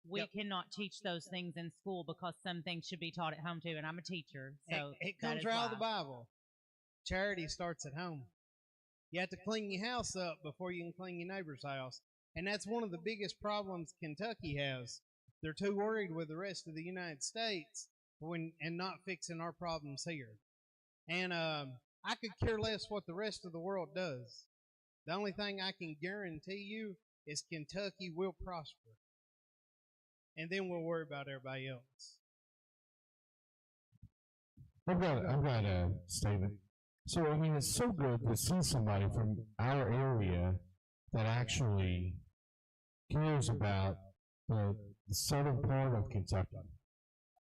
we cannot teach those things in school because some things should be taught at home too. And I'm a teacher, so it comes right out of the Bible. Charity starts at home. You have to clean your house up before you can clean your neighbor's house. And that's one of the biggest problems Kentucky has. They're too worried with the rest of the United States and not fixing our problems here. And I could care less what the rest of the world does. The only thing I can guarantee you is Kentucky will prosper. And then we'll worry about everybody else. I've got a statement. So, I mean, it's so good to see somebody from our area that actually cares about the southern part of Kentucky.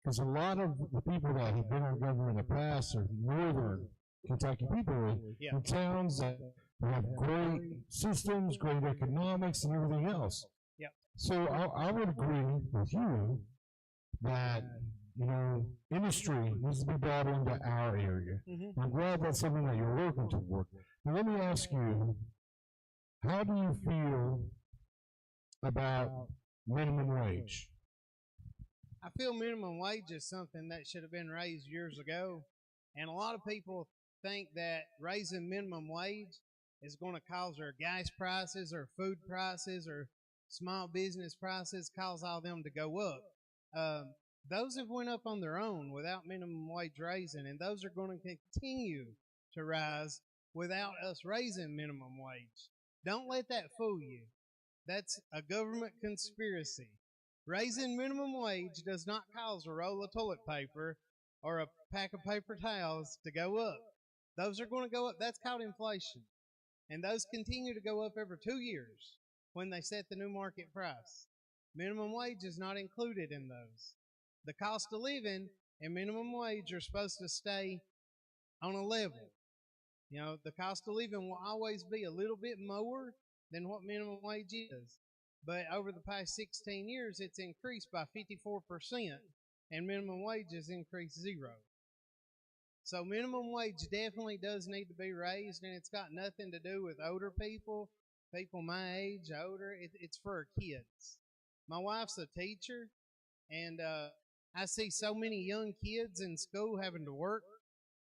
Because a lot of the people that have been in government in the past are northern Kentucky people in towns that have great systems, great economics, and everything else. Yep. So I would agree with you that, industry needs to be brought into our area. Mm-hmm. I'm glad that's something that you're working toward. Now let me ask you, how do you feel about minimum wage? I feel minimum wage is something that should have been raised years ago. And a lot of people think that raising minimum wage is going to cause our gas prices or food prices or small business prices, cause all them to go up. Those have went up on their own without minimum wage raising, and those are going to continue to rise without us raising minimum wage. Don't let that fool you. That's a government conspiracy. Raising minimum wage does not cause a roll of toilet paper or a pack of paper towels to go up. Those are going to go up. That's called inflation. And those continue to go up every 2 years when they set the new market price. Minimum wage is not included in those. The cost of living and minimum wage are supposed to stay on a level. The cost of living will always be a little bit more than what minimum wage is. But over the past 16 years, it's increased by 54%, and minimum wage has increased 0. So minimum wage definitely does need to be raised, and it's got nothing to do with older people my age, older. It's for our kids. My wife's a teacher, and I see so many young kids in school having to work,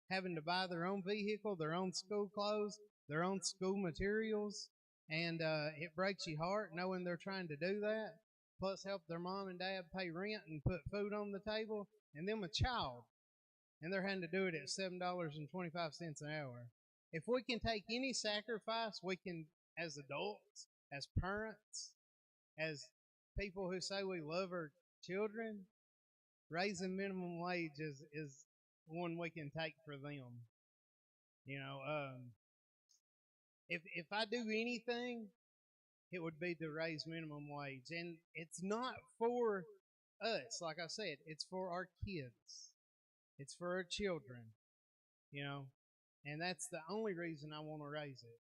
having to buy their own vehicle, their own school clothes, their own school materials, and it breaks your heart knowing they're trying to do that, plus help their mom and dad pay rent and put food on the table, and them a child, and they're having to do it at $7.25 an hour. If we can take any sacrifice, we can, as adults, as parents, as people who say we love our children, raising minimum wage is one we can take for them. if I do anything, it would be to raise minimum wage. And it's not for us, like I said, it's for our kids. It's for our children, you know. And that's the only reason I want to raise it.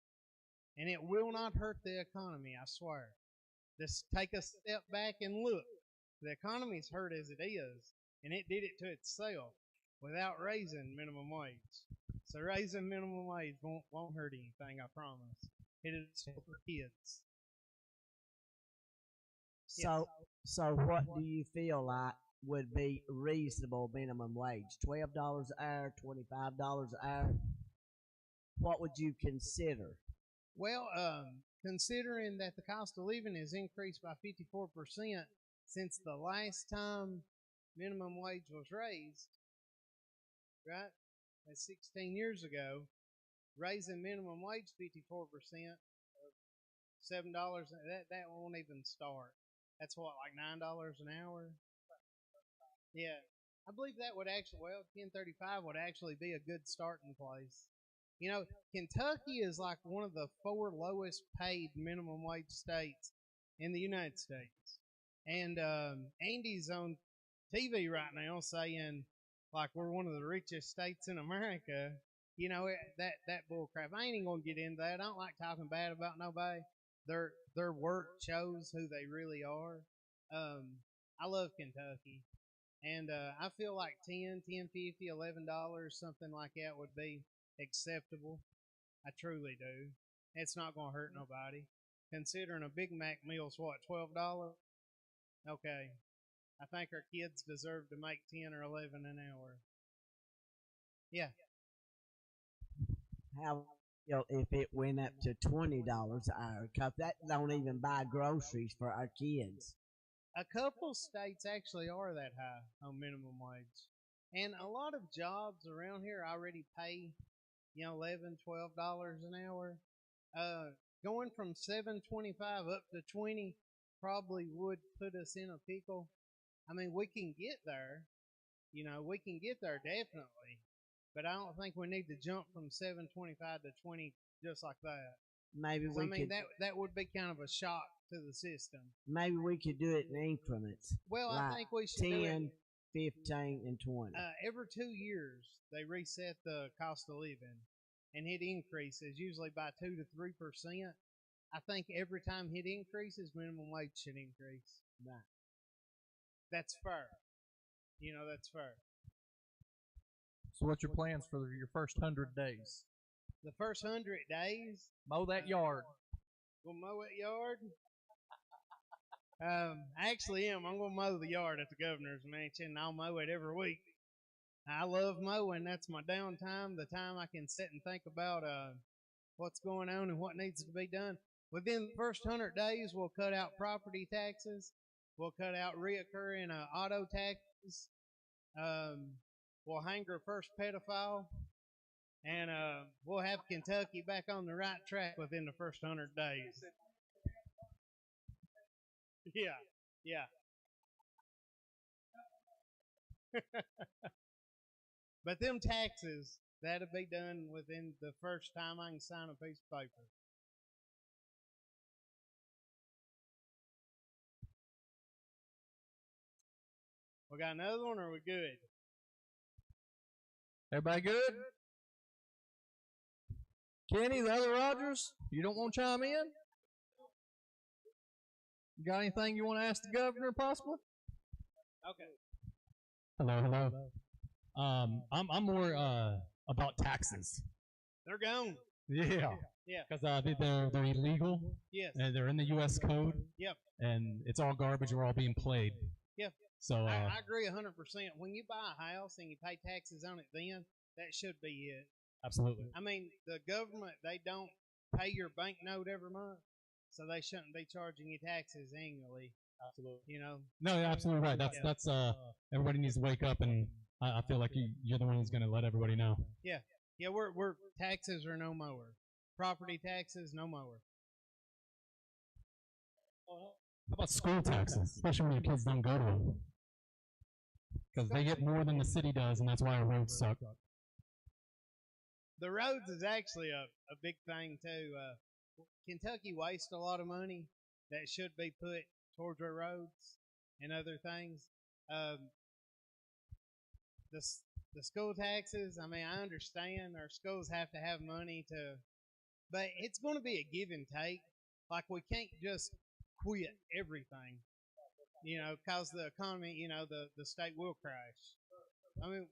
And it will not hurt the economy, I swear. Just take a step back and look. The economy's hurt as it is, and it did it to itself without raising minimum wage. So raising minimum wage won't hurt anything, I promise. It is for kids. So what do you feel like would be reasonable minimum wage? $12 an hour, $25 an hour? What would you consider? Well, considering that the cost of living has increased by 54% since the last time minimum wage was raised, right? That's 16 years ago. Raising minimum wage 54%, $7, that won't even start. That's what, like $9 an hour? Yeah. I believe that would actually, well, 1035 would actually be a good starting place. You know, Kentucky is like one of the 4 lowest paid minimum wage states in the United States. And Andy's on TV right now saying, like, we're one of the richest states in America. You know, that bull crap. I ain't even going to get into that. I don't like talking bad about nobody. Their work shows who they really are. I love Kentucky. And I feel like $10, $10.50, $11, something like that would be acceptable. I truly do. It's not going to hurt nobody. Considering a Big Mac meal's what, $12? Okay. I think our kids deserve to make 10 or 11 an hour. Yeah. How, if it went up to $20 an hour? Because that don't even buy groceries for our kids. A couple states actually are that high on minimum wage. And a lot of jobs around here already pay, $11, $12 an hour. Going from $7.25 up to $20 probably would put us in a pickle. I mean, we can get there. We can get there definitely. But I don't think we need to jump from $7.25 to $20 just like that. Maybe we could. That would be kind of a shock to the system. Maybe we could do it in increments. Well, like I think we should 10, 15, and 20. Every 2 years, they reset the cost of living, and it increases usually by 2 to 3%. I think every time it increases, minimum wage should increase. Right. That's fair. That's fair. So what's your plans for your first 100 days? The first 100 days? Mow that yard. Gonna mow that yard? I actually am. I'm gonna mow the yard at the governor's mansion, and I'll mow it every week. I love mowing. That's my downtime, the time I can sit and think about what's going on and what needs to be done. Within the first 100 days, we'll cut out property taxes. We'll cut out reoccurring auto taxes. We'll hang our first pedophile. And we'll have Kentucky back on the right track within the first 100 days. Yeah. But them taxes, that'll be done within the first time I can sign a piece of paper. We got another one, or are we good? Everybody good? Kenny, the other Rogers, you don't want to chime in? You got anything you want to ask the governor, possibly? Okay. Hello. I'm more about taxes. They're gone. Yeah. Yeah. Because they're illegal. Yes. And they're in the U.S. code. Yep. And it's all garbage. We're all being played. Yep. So I agree 100%. When you buy a house and you pay taxes on it, then that should be it. Absolutely. I mean, the government, they don't pay your bank note every month, so they shouldn't be charging you taxes annually. Absolutely. No, you're absolutely right. That's everybody needs to wake up, and I feel like you're the one who's going to let everybody know. Yeah. We're taxes are no more. Property taxes, no more. How about school taxes, especially when your kids don't go to them? Because they get more than the city does, and that's why our roads suck. the roads is actually a big thing too. Kentucky wastes a lot of money that should be put towards our roads and other things. The school taxes. I mean, I understand our schools have to have money to, but it's going to be a give and take. Like we can't just quit everything, because the economy, the state will crash. I mean,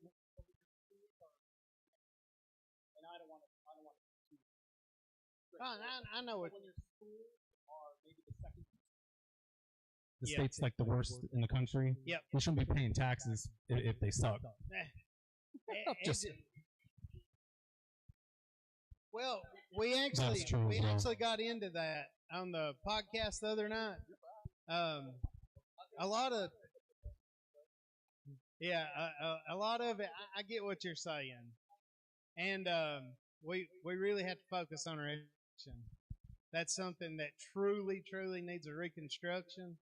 I know it. The Yeah. state's like the worst in the country. Yep. They shouldn't be paying taxes if they suck. Just- Well, we That's true as well. actually got into that on the podcast the other night. A lot of a lot of it. I get what you're saying, and we really have to focus on our education. That's something that truly needs a reconstruction.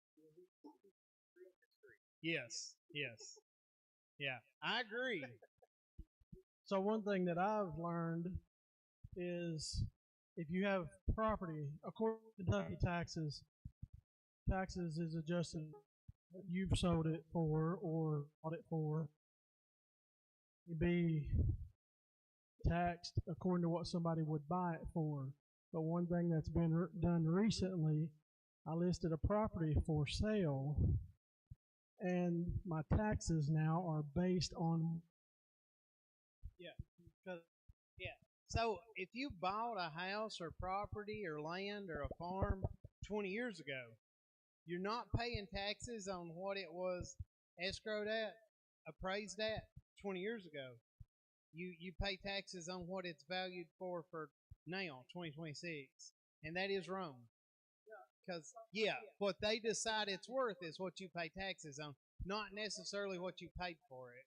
Yes, yeah, I agree. So one thing that I've learned is if you have property, according to Kentucky taxes is adjusted what you've sold it for or bought it for. You'd be taxed according to what somebody would buy it for. But one thing that's been done recently, I listed a property for sale, and my taxes now are based on. Yeah. So if you bought a house or property or land or a farm 20 years ago, you're not paying taxes on what it was escrowed at, appraised at 20 years ago. You pay taxes on what it's valued for now, 2026, and that is wrong. Because what they decide it's worth is what you pay taxes on, not necessarily what you paid for it.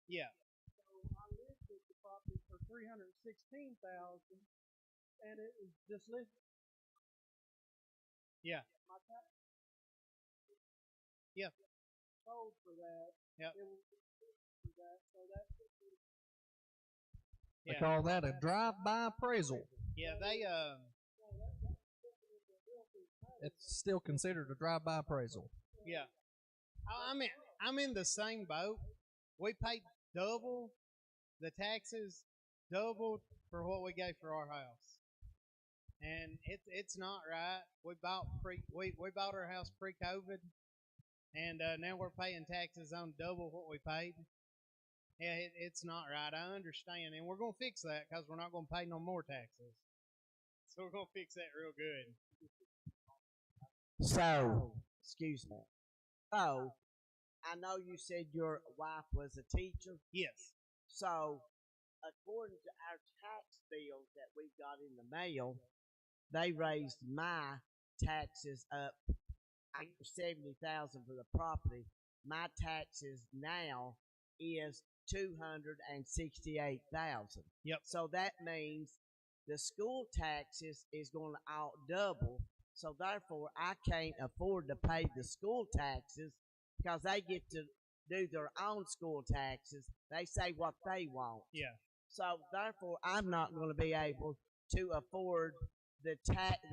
Yeah. So I listed the property for $316,000, and it was just listed. Yeah. My tax Yeah. sold for that. Yep. It was for that, so that's They call that a drive-by appraisal. Yeah, they It's still considered a drive-by appraisal. yeah. I'm in the same boat. We paid double the taxes, double for what we gave for our house, and it's not right. We bought our house pre-COVID, and now we're paying taxes on double what we paid. Yeah, it's not right. I understand, and we're gonna fix that because we're not gonna pay no more taxes. So we're gonna fix that real good. So, excuse me. So, I know you said your wife was a teacher. Yes. So, according to our tax bills that we got in the mail, they raised my taxes up. I get $70,000 for the property. My taxes now is $268,000. Yep. So that means the school taxes is going to out double. So therefore, I can't afford to pay the school taxes because they get to do their own school taxes. They say what they want. Yeah. So therefore, I'm not going to be able to afford the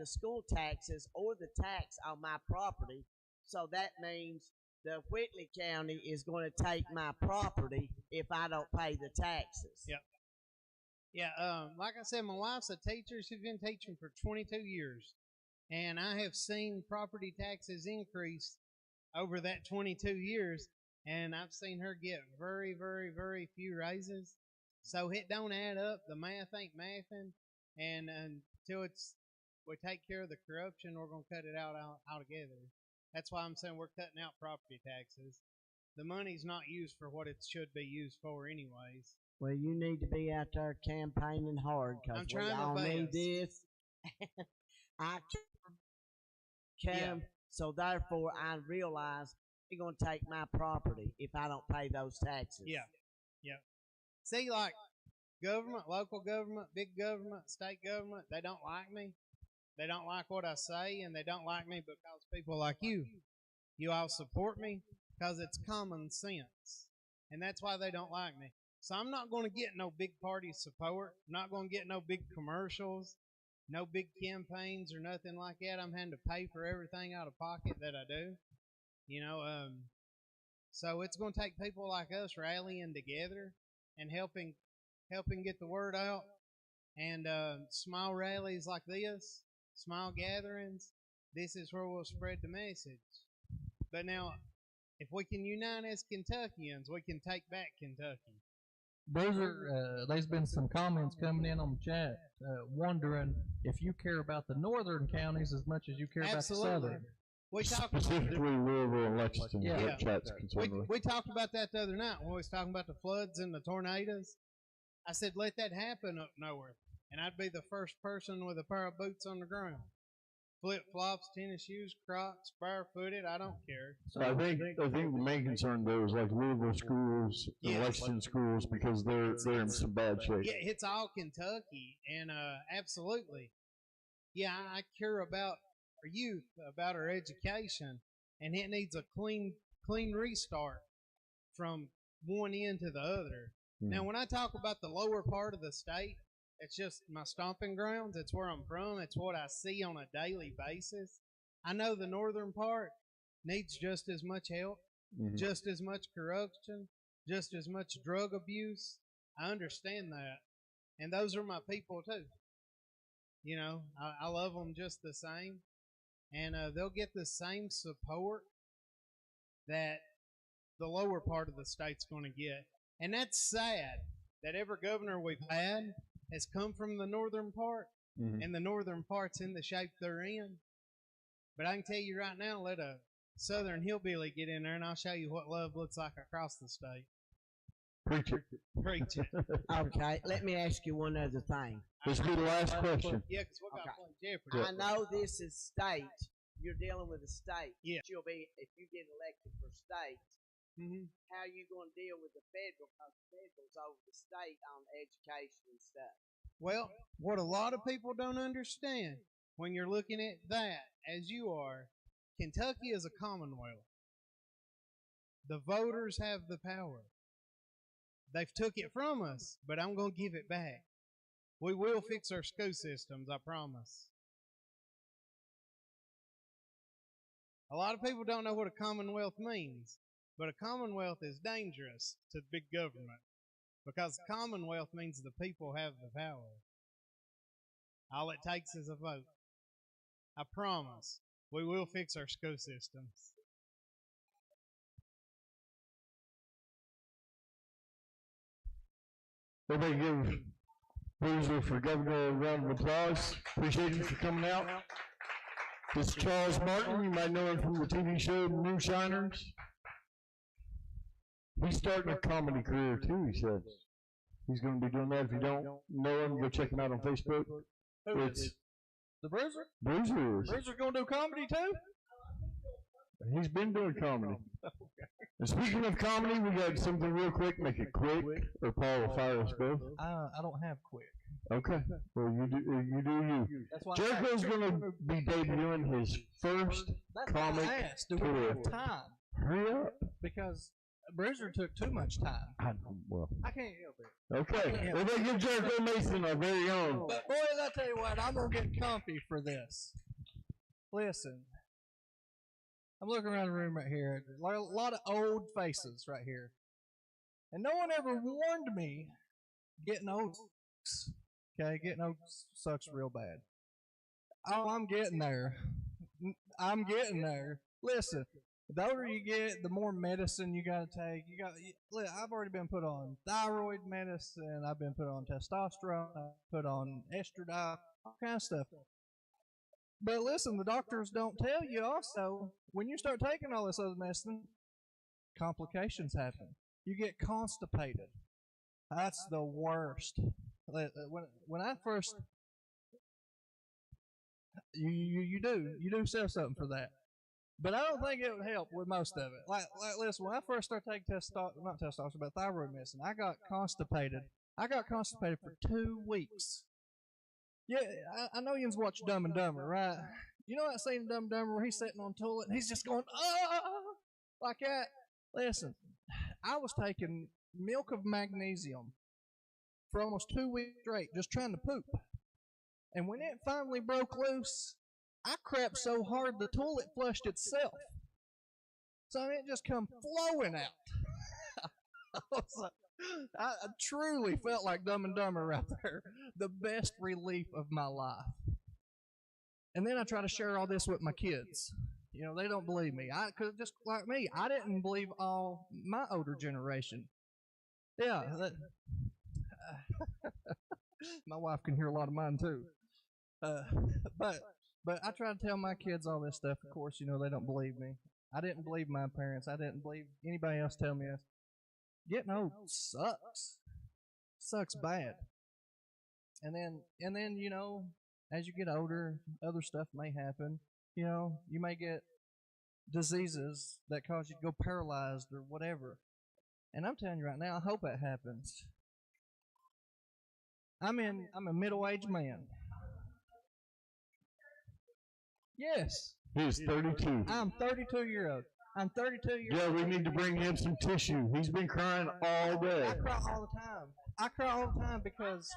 school taxes or the tax on my property. So that means the Whitley County is going to take my property if I don't pay the taxes. Yep. Yeah. Like I said, my wife's a teacher. She's been teaching for 22 years, and I have seen property taxes increase over that 22 years, and I've seen her get very, very, very few raises. So it don't add up. The math ain't mathing, and until we take care of the corruption, we're gonna cut it out altogether. That's why I'm saying we're cutting out property taxes. The money's not used for what it should be used for, anyways. Well, you need to be out there campaigning hard because I'm we trying my all need best. this. I can. So therefore, I realize they're going to take my property if I don't pay those taxes. Yeah. Yeah. See, like government, local government, big government, state government, they don't like me. They don't like what I say, and they don't like me because people like you all support me because it's common sense. and that's why they don't like me. So I'm not going to get no big party support. I'm not going to get no big commercials, no big campaigns or nothing like that. I'm having to pay for everything out of pocket that I do. You know, so it's going to take people like us rallying together and helping get the word out. And small rallies like this, small gatherings, this is where we'll spread the message. But now, if we can unite as Kentuckians, we can take back Kentucky. Bruiser, there's been some comments coming in on the chat wondering if you care about the northern counties as much as you care Absolutely. about the southern. We talked Specifically Louisville and Lexington, Yeah. what chat's concerned with. we talked about that the other night when we was talking about the floods and the tornadoes. I said, let that happen up north, and I'd be the first person with a pair of boots on the ground. Flip-flops, tennis shoes, Crocs, barefooted, I don't care. So I think the main concern though is like Louisville schools and Yes. Lexington schools because they're in some bad shape. Yeah, it's all Kentucky, and absolutely. Yeah, I care about our youth, about our education, and it needs a clean restart from one end to the other. Now, when I talk about the lower part of the state, it's just my stomping grounds. It's where I'm from. It's what I see on a daily basis. I know the northern part needs just as much help, just as much corruption, just as much drug abuse. I understand that. And those are my people too. You know, I love them just the same. And they'll get the same support that the lower part of the state's going to get. And that's sad that every governor we've had has come from the northern part, and the northern part's in the shape they're in. But I can tell you right now, let a southern hillbilly get in there, and I'll show you what love looks like across the state. Preach it. Preach it. Okay, let me ask you one other thing. This will be the last question. Yeah, because we got to Okay. play Jeopardy. I know this is state. You're dealing with a state. Yeah. You'll be, if you get elected for state, how are you going to deal with the federal? Because the federal's over the state on education and stuff. Well, what a lot of people don't understand when you're looking at that, as you are, Kentucky is a commonwealth. The voters have the power. They've took it from us, but I'm going to give it back. We will fix our school systems, I promise. A lot of people don't know what a commonwealth means, but a commonwealth is dangerous to big government because commonwealth means the people have the power. All it takes is a vote. I promise we will fix our school systems. Everybody give Bruiser for Governor a round of applause. Appreciate him for coming out. This is Charles Martin. You might know him from the TV show Moonshiners. He's starting a comedy career too, he says. He's going to be doing that. If you don't know him, go check him out on Facebook. It's The Bruiser? Bruiser. Bruiser's going to do comedy too? He's been doing comedy. And speaking of comedy, we got something real quick. Make it quick, or Paul will fire us both. I don't have quick. Okay. Well, you do you. That's why Jericho's going to be debuting his first That's comic why I asked, do we tour. have time? Hurry up. Because Bruiser took too much time. I know, well. I can't help it. Okay. Well, they give Jericho Mason our very own. But boys, I tell you what, I'm gonna get comfy for this. Listen, I'm looking around the room right here. A lot of old faces right here, and no one ever warned me getting old. Sucks. Okay, getting old sucks real bad. Oh, I'm getting there. I'm getting there. Listen, the older you get, the more medicine you got to take. Look, I've already been put on thyroid medicine. I've been put on testosterone. I've put on estradiol, all kind of stuff. But listen, the doctors don't tell you also, when you start taking all this other medicine, complications happen. You get constipated. That's the worst. When I first, you do sell something for that. But I don't think it would help with most of it. Like listen, when I first started taking not testosterone, but thyroid medicine, I got constipated. I got constipated for 2 weeks. Yeah, I know you watch Dumb and Dumber, right? You know that scene in Dumb and Dumber where he's sitting on the toilet and he's just going, ah, like that? Listen, I was taking milk of magnesium for almost 2 weeks straight, just trying to poop. And when it finally broke loose, I crapped so hard the toilet flushed itself. So it just come flowing out. I truly felt like Dumb and Dumber right there. The best relief of my life. And then I try to share all this with my kids. You know, they don't believe me. Cause just like me, I didn't believe all my older generation. Yeah. My wife can hear a lot of mine too. But I try to tell my kids all this stuff. Of course, you know, they don't believe me. I didn't believe my parents. I didn't believe anybody else tell me this. Getting old sucks. Sucks bad. And then, you know, as you get older, other stuff may happen. You know, you may get diseases that cause you to go paralyzed or whatever. And I'm telling you right now, I hope that happens. I'm a middle-aged man. Yes. He's 32. I'm 32 years old. I'm 32 years Yeah, old. we need to bring him some tissue. He's been crying all day. I cry all the time. I cry all the time because,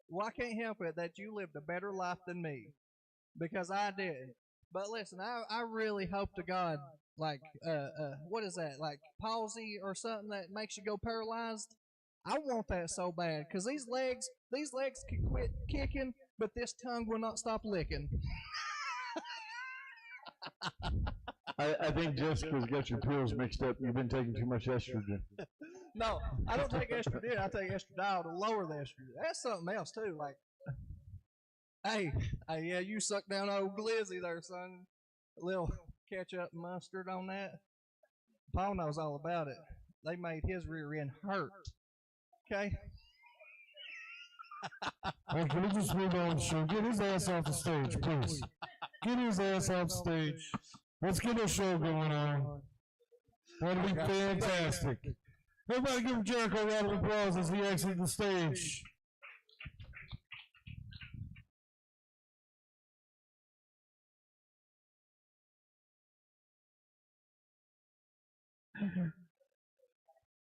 well, I can't help it that you lived a better life than me, because I didn't. But listen, I really hope to God, like, what is that, like palsy or something that makes you go paralyzed? I want that so bad, because these legs can quit kicking, but this tongue will not stop licking. I think Jessica's got your pills mixed up. You've been taking too much estrogen. No, I don't take estrogen. I take estradiol to lower the estrogen. That's something else too. Like, hey, yeah, you suck down old glizzy there, son. A little ketchup and mustard on that. Paul knows all about it. They made his rear end hurt. Okay. Hey, can we just move on, show? Get his ass off the stage, please. Get his ass off the stage. Let's get a show going on. That'll be fantastic. Everybody give Jericho a round of applause as he exits the stage.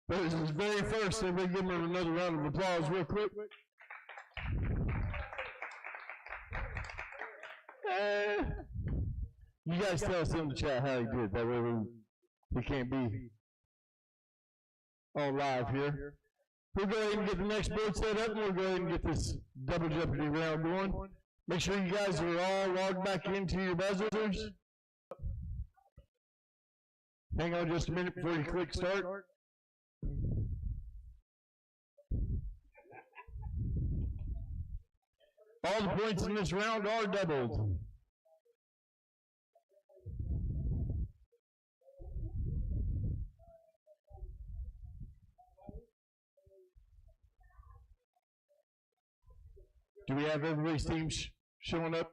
But this is very first, everybody give him another round of applause real quick. You guys tell us in the chat how he did. That way we can't be all live here. We'll go ahead and get the next board set up, and we'll go ahead and get this double jeopardy round going. Make sure you guys are all logged back into your buzzers. Hang on just a minute before you click start. All the points in this round are doubled. Do we have everybody's teams showing up?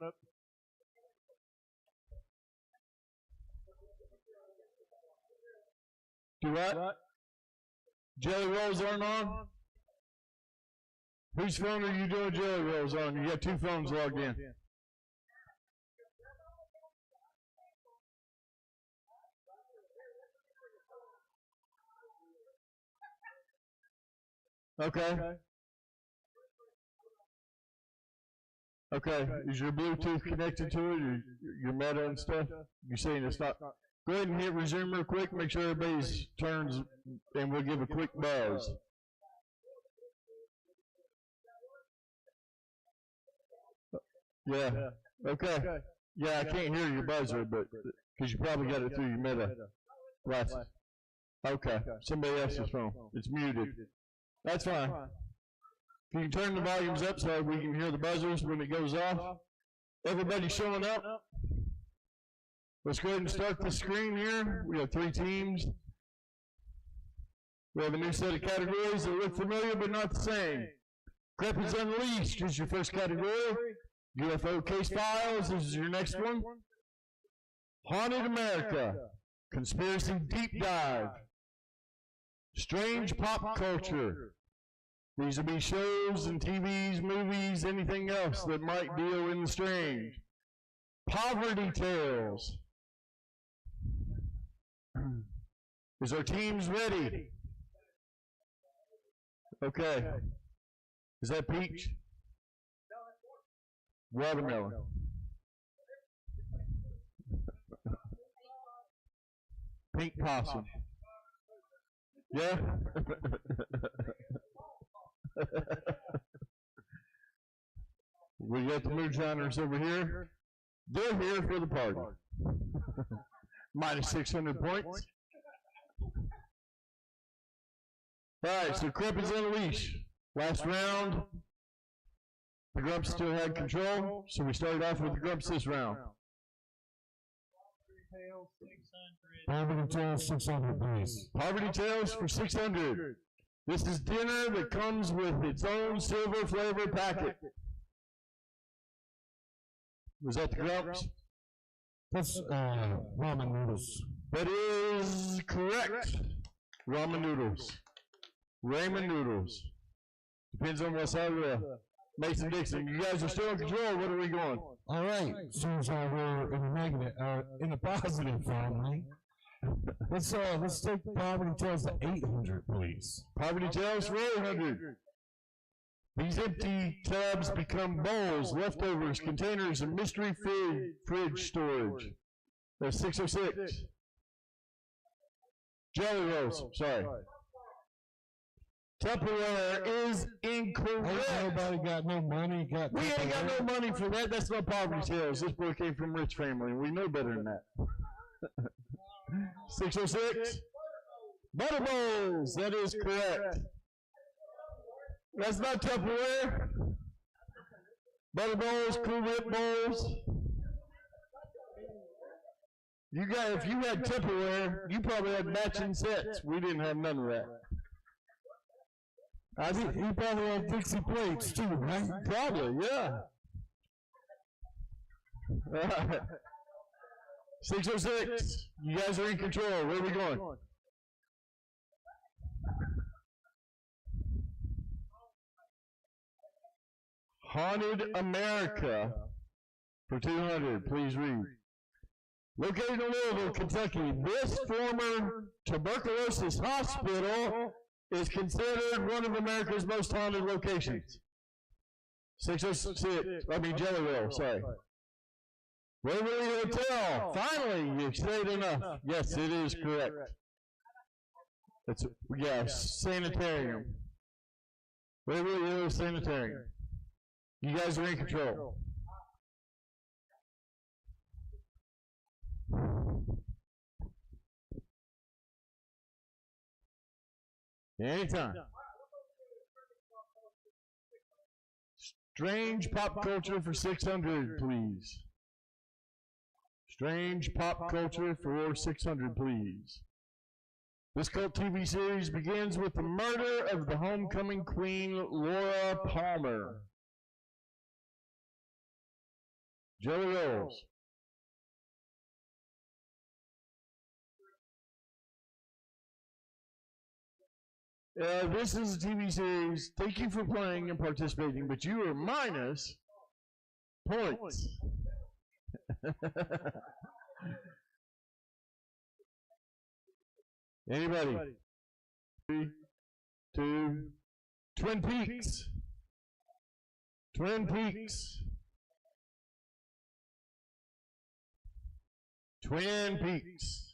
Do what? Jelly rolls aren't on? Whose phone are you doing jelly rolls on? You got two phones logged in. Okay. Okay. Is your Bluetooth connected to it, or your Meta and stuff? You're saying it's not. Go ahead and hit resume real quick. Make sure everybody's turns, and we'll give a quick buzz. Yeah. Okay. Yeah, I can't hear your buzzer, but because you probably got it through your Meta glasses. Okay. Somebody else's phone. It's muted. That's fine. If you can turn the volumes up so we can hear the buzzers when it goes off. Everybody showing up? Let's go ahead and start the screen here. We have 3 teams. We have a new set of categories that look familiar but not the same. Creepers Unleashed is your first category. UFO Case Files is your next one. Haunted America. Conspiracy Deep Dive. Strange Pop Culture. These will be shows and TVs, movies, anything else that might deal in the strange. Poverty Tales. Is our teams ready? Okay. Is that peach? Watermelon. Pink possum. Yeah? We got the moonshiners over here. They're here for the party. Minus 600 points. Alright, so Crip is on the leash. Last round, the Grumps still had control, so we started off with the Grumps this round. Poverty Tales 600, please. Poverty Tales for 600. This is dinner that comes with its own silver flavor packet. Was that the Grumps? That's ramen noodles. That is correct. Ramen noodles. Ramen noodles. Depends on what side of the Mason-Dixon. You guys are still in control. What are we going? All right. Seems like we're in the negative, in the positive finally. Let's take Poverty Tales to 800, please. Poverty Tales for 800. These empty tubs become bowls, leftovers, containers, and mystery fridge storage. That's 606. Jelly rolls, sorry. Tupperware is incorrect. Ain't nobody got no money. We ain't got no money for that. That's not Poverty Tales. This boy came from a rich family, and we know better than that. 606. Butter bowls. That is correct. That's not Tupperware. Butter bowls, Cool Whip bowls. If you had Tupperware, you probably had matching sets. We didn't have none of that. He probably had Dixie plates too, right? Probably, yeah. 606. You guys are in control. Where are we going? Haunted America for 200. Please read. Located in Louisville, Kentucky, this former tuberculosis hospital is considered one of America's most haunted locations. 606. Jelly Roll, sorry. Waverly Hotel. Finally, you stayed enough. Yes, it is correct. Sanitarium. Waverly Hills Sanitarium. You guys are in control. Anytime. Strange pop culture for 600, please. Strange pop culture for 600, please. This cult TV series begins with the murder of the homecoming queen, Laura Palmer. Jelly rolls. This is a TV series. Thank you for playing and participating, but you are minus points. Anybody? 3, 2, Twin Peaks. Twin Peaks. Twin Peaks.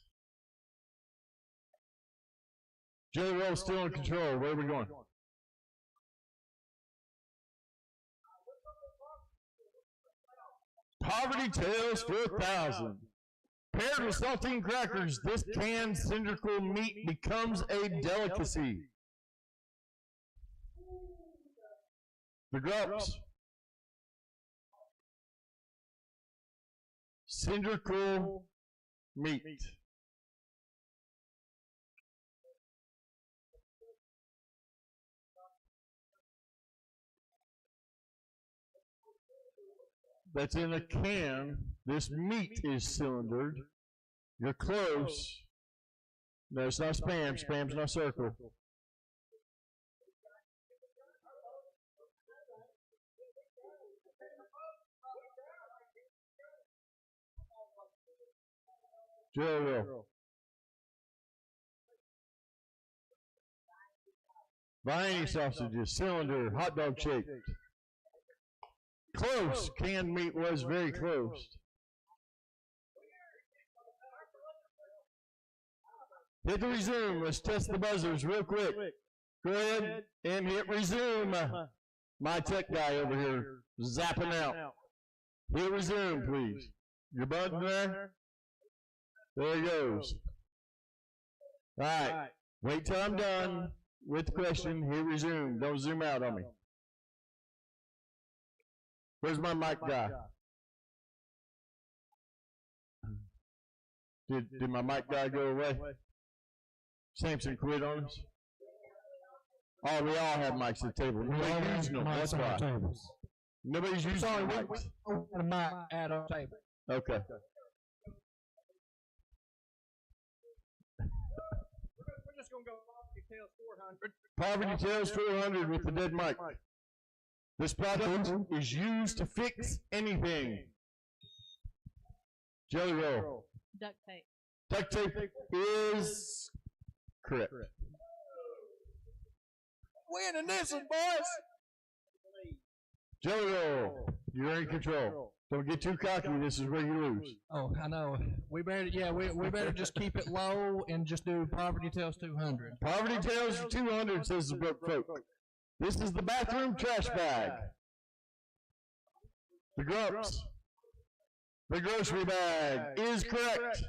Jelly Roll still in control. Where are we going? Poverty Tales for 1,000. Paired with saltine crackers, this canned cylindrical meat becomes a delicacy. The Grumps. Cylindrical meat. That's in a can. This meat is cylindered. You're close. No, it's not Spam. Spam's not circle. Jelly roll. Vienna sausages, cylinder, hot dog shaped. Close. Canned meat was very close. Hit the resume. Let's test the buzzers real quick. Go ahead and hit resume. My tech guy over here zapping out. Hit resume, please. Your button there? There he goes. All right. Wait till I'm done with the question. Hit resume. Don't zoom out on me. Where's my mic guy? Did my mic guy go away? Samson quit on us? Oh, we all have mics at the table. Nobody's using them. That's why. Nobody's using the mics. A mic at our table. Okay. We're just gonna go Poverty Tales 400 with the dead mic. This product is used to fix anything. Jelly roll. Duct tape. Duct tape is correct. Winning this one, boys. Jelly roll. You're in control. Don't get too cocky. This is where you lose. Oh, I know. We better, we better just keep it low and just do Poverty Tales 200. Poverty Tales 200 says the book folk. This is the bathroom trash bag. The Grumps. The grocery bag is correct.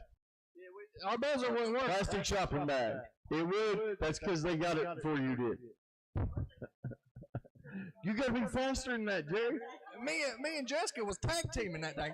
Our buzzer wouldn't work. Plastic shopping bag. It would. That's because they got it before you did. You gotta be faster than that, Jerry. Me and Jessica was tag teaming that day.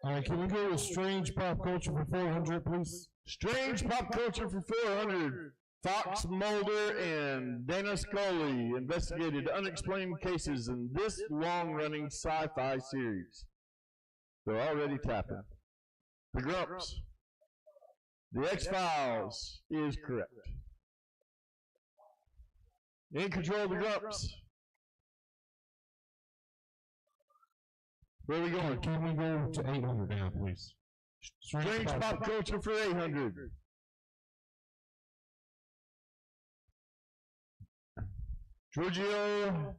All right, can we go with strange pop culture for 400, please? Strange pop culture for 400. Fox Mulder and Dana Scully investigated unexplained cases in this long-running sci-fi series. They're already tapping. The Grumps. The X-Files is correct. In control of the Grumps. Where are we going? Can we go to 800 now, please? Strange pop culture for 800. Giorgio,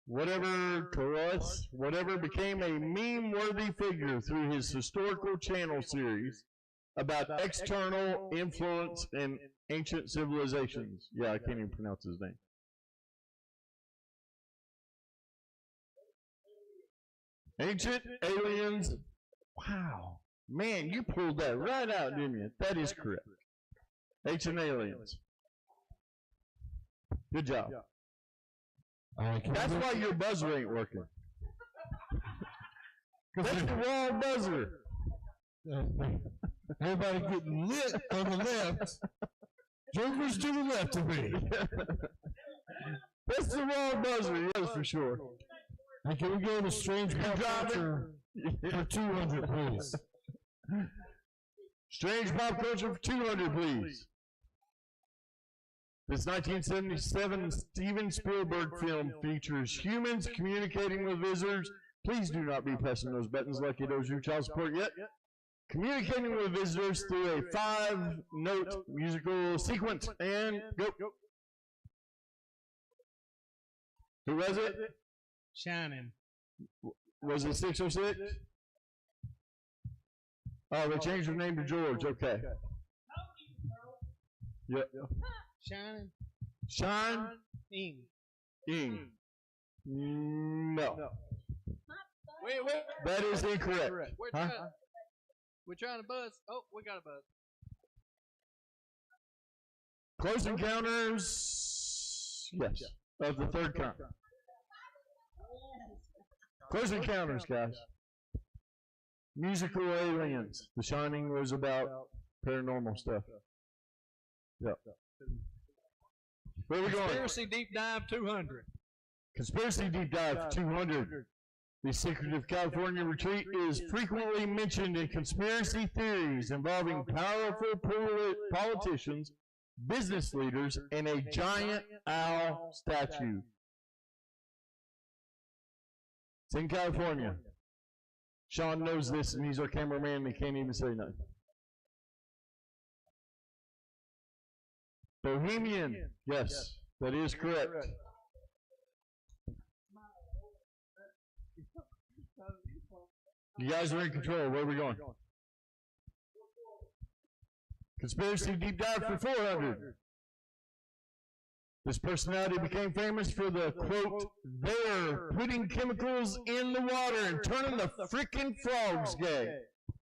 whatever became a meme-worthy figure through his historical channel series about external influence in ancient civilizations. Yeah, I can't even pronounce his name. Ancient aliens. Wow. Man, you pulled that right out, didn't you? That is correct. Ancient aliens. Good job. That's why your buzzer ain't working. That's the wrong buzzer. Everybody getting lit on the left. Joker's to the left of me. That's the wrong buzzer, yes, for sure. And can we go to strange pop culture for 200, please? Strange pop culture for 200, please. This 1977 Steven Spielberg film features humans communicating with visitors. Please do not be pressing those buttons like you don't do child support yet. Communicating with visitors through a 5-note musical sequence. And go. Who was it? Shining. Was it 606? Oh, they changed their name to George. Okay. Yep. Shining. Shine? Ing. Ing. No. Wait. That is incorrect. We're trying to buzz. Oh, we got a buzz. Close Encounters. Yes. Of the third kind. Close Encounters, guys. Musical aliens. The Shining was about paranormal stuff. Yep. Where are we going? Conspiracy Deep Dive 200. Conspiracy Deep Dive 200. The secretive California retreat is frequently mentioned in conspiracy theories involving powerful politicians, business leaders, and a giant owl statue. It's in California. Sean knows this, and he's our cameraman, and he can't even say nothing. Bohemian. Yes, that is correct. You guys are in control. Where are we going? Conspiracy deep dive for 400. This personality became famous for the quote, "They're putting chemicals in the water and turning the frickin' frogs gay."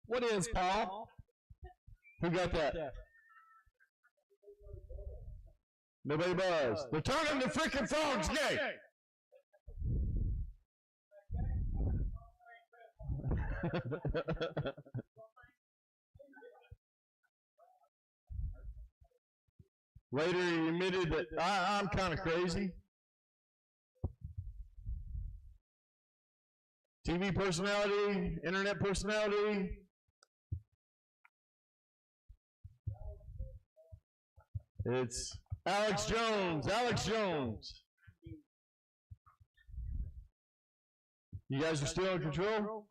What is, Paul? Who got that? Nobody buzz. They're turning the frickin' frogs gay. Later, he admitted that I'm kind of crazy. TV personality, internet personality. It's Alex Jones. Alex Jones. You guys are still in control?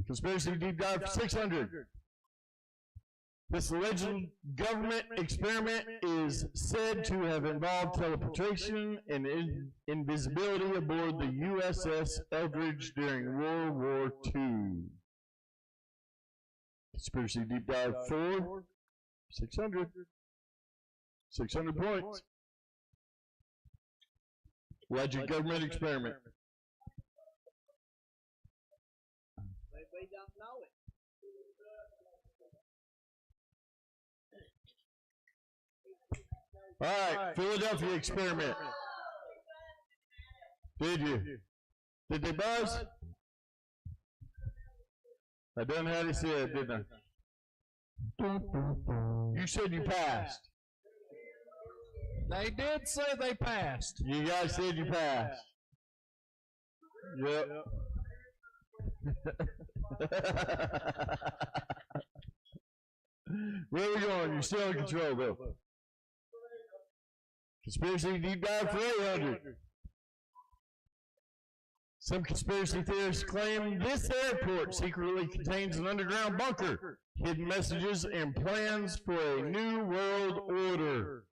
Conspiracy deep dive for 600. This alleged government experiment is said to have involved teleportation and invisibility aboard the USS Eldridge during World War II. Conspiracy deep dive 4, 600. 600 points. Alleged government experiment. We don't know it. All right, Philadelphia experiment. Did you? Did they buzz? I done had it said, didn't I? You said you passed. They did say they passed. You guys said you passed. Yep. Where are we going? You're still in control, though. Conspiracy deep dive for 800. Some conspiracy theorists claim this airport secretly contains an underground bunker, hidden messages, and plans for a new world order.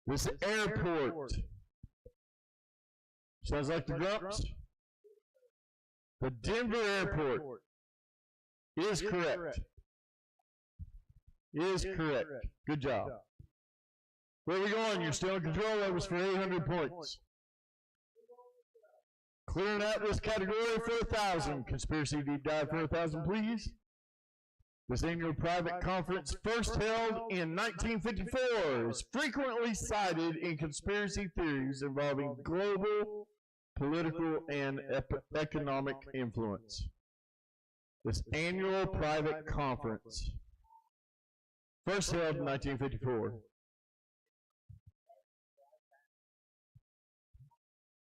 This airport sounds like the Grumps. The Denver airport is correct. Is correct. Good job. Where are we going? You're still in control. That was for 800 points. Clearing out this category for 1,000. Conspiracy deep dive for 1,000, please. This annual private conference, first held in 1954, is frequently cited in conspiracy theories involving global, political, and economic influence. This annual private conference, first held in 1954.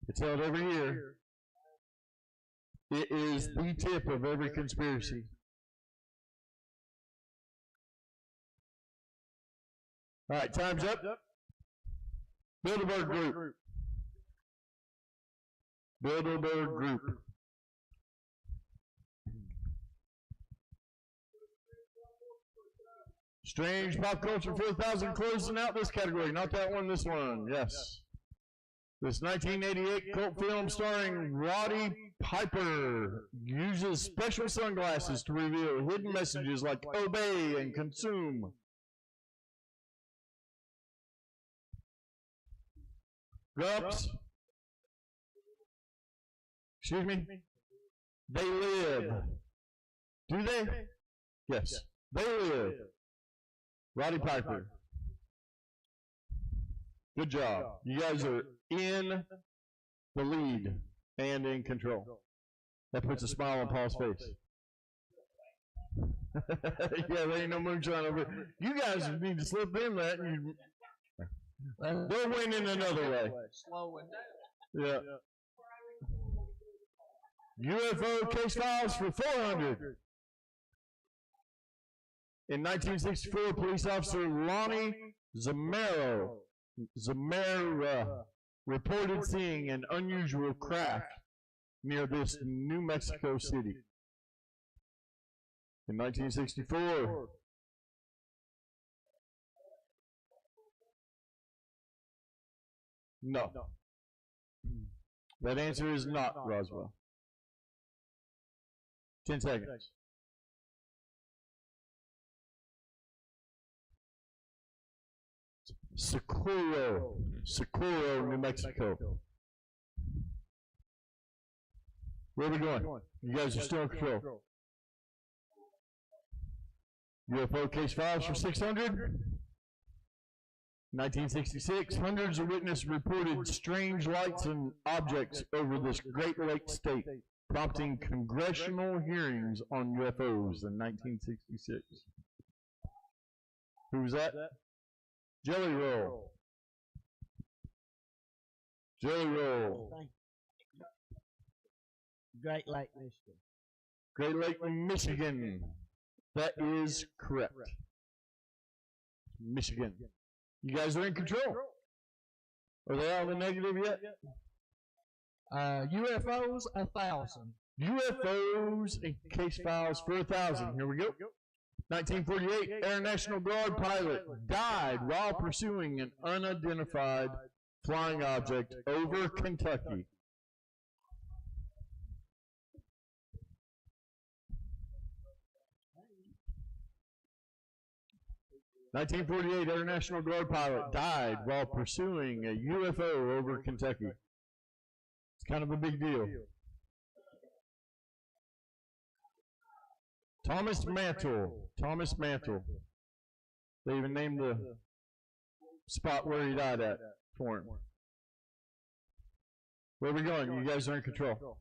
It's held every year. It is the tip of every conspiracy. All right, time's up. Bilderberg Group. Bilderberg Group. Strange pop culture 4,000 closing out this category. Not that one, this one. Yes. This 1988 cult film starring Roddy Piper uses special sunglasses to reveal hidden messages like obey and consume. Grumps. Excuse me? They live. Do they? Yes. They live. Roddy Piper. Good job. You guys are in the lead and in control. That puts a smile on Paul's face. Yeah, there ain't no moonshine over it. You guys need to slip in that and they'll win in another way. Slowing down. Yeah. UFO case files for 400. In 1964, police officer Lonnie Zamora reported seeing an unusual craft near this New Mexico City. In 1964, No. That answer is not Roswell. 10 seconds. Socorro, New Mexico. Where are we going? You guys are still in control. UFO case files for 600. 1966, hundreds of witnesses reported strange lights and objects over this Great Lakes state, prompting congressional hearings on UFOs in 1966. Who was that? Jelly Roll. Jelly Roll. Great Lake, Michigan. Great Lake, Michigan. That is correct. Michigan. You guys are in control. Are they all in the negative yet? UFOs, 1,000. UFOs and case files for 1,000. Here we go. 1948, Air National Guard pilot died while pursuing an unidentified flying object over Kentucky. (1948) Air National Guard pilot died while pursuing a UFO over Kentucky. It's kind of a big deal. Thomas Mantle. Thomas Mantle. They even named the spot where he died at for him. Where are we going? You guys are in control.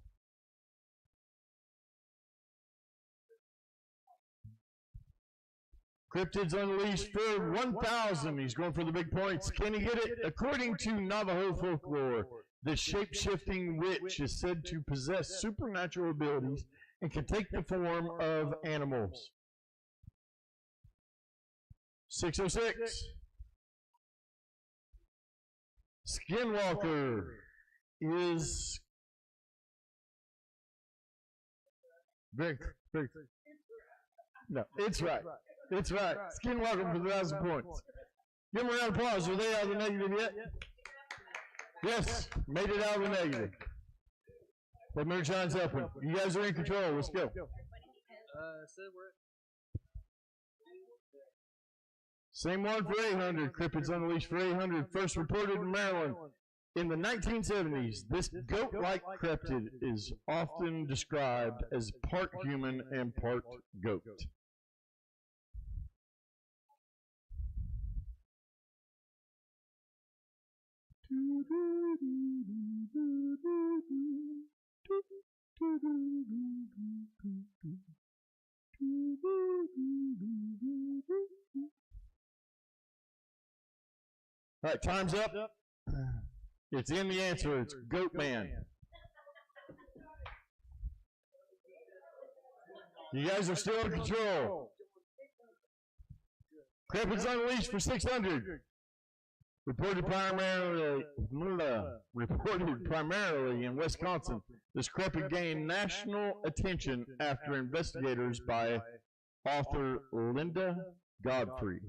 Cryptids Unleashed for 1,000. He's going for the big points. Can he get it? According to Navajo folklore, the shape-shifting witch is said to possess supernatural abilities and can take the form of animals. 606. Skinwalker is very. No, it's right. It's right. Skinwalker for 1,000 points. Give them a round of applause. Are they out of the negative yet? Yes, made it out of the negative. That moonshine's open. You guys are in control. Let's go. Same one for 800. Cryptids Unleashed for 800. First reported in Maryland. In the 1970s, this goat-like cryptid is often described as part human and part goat. All right, time's up. It's in the answer. It's Goat Man. You guys are still in control. Cryptids Unleashed for 600. Reported primarily in Wisconsin, this cryptid gained national attention after investigators by author Linda Godfrey.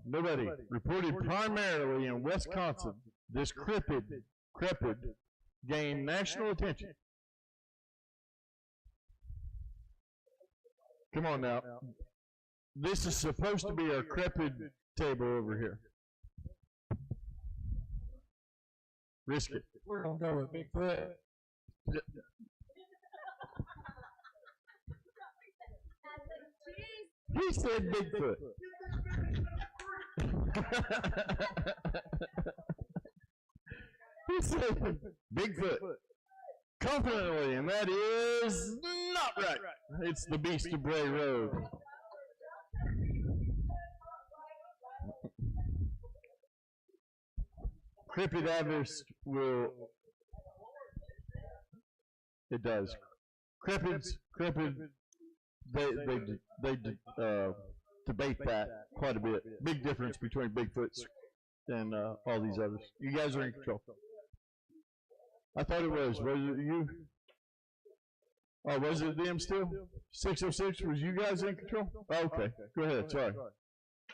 Nobody. Reported primarily in Wisconsin, this cryptid gained national attention. Come on now. This is supposed to be our cryptid table over here. Risk it. We're going to go with Bigfoot. He said Bigfoot. He said Bigfoot. Confidently, and that is not right. It's the Beast of Bray Road. Cryptid Avarice will. It does. Cryptid. They debate that quite a bit. Big difference between Bigfoots and all these others. You guys are in control. I thought it was. Was it you? Oh, was it them still? 606, was you guys in control? Oh, okay, go ahead, sorry.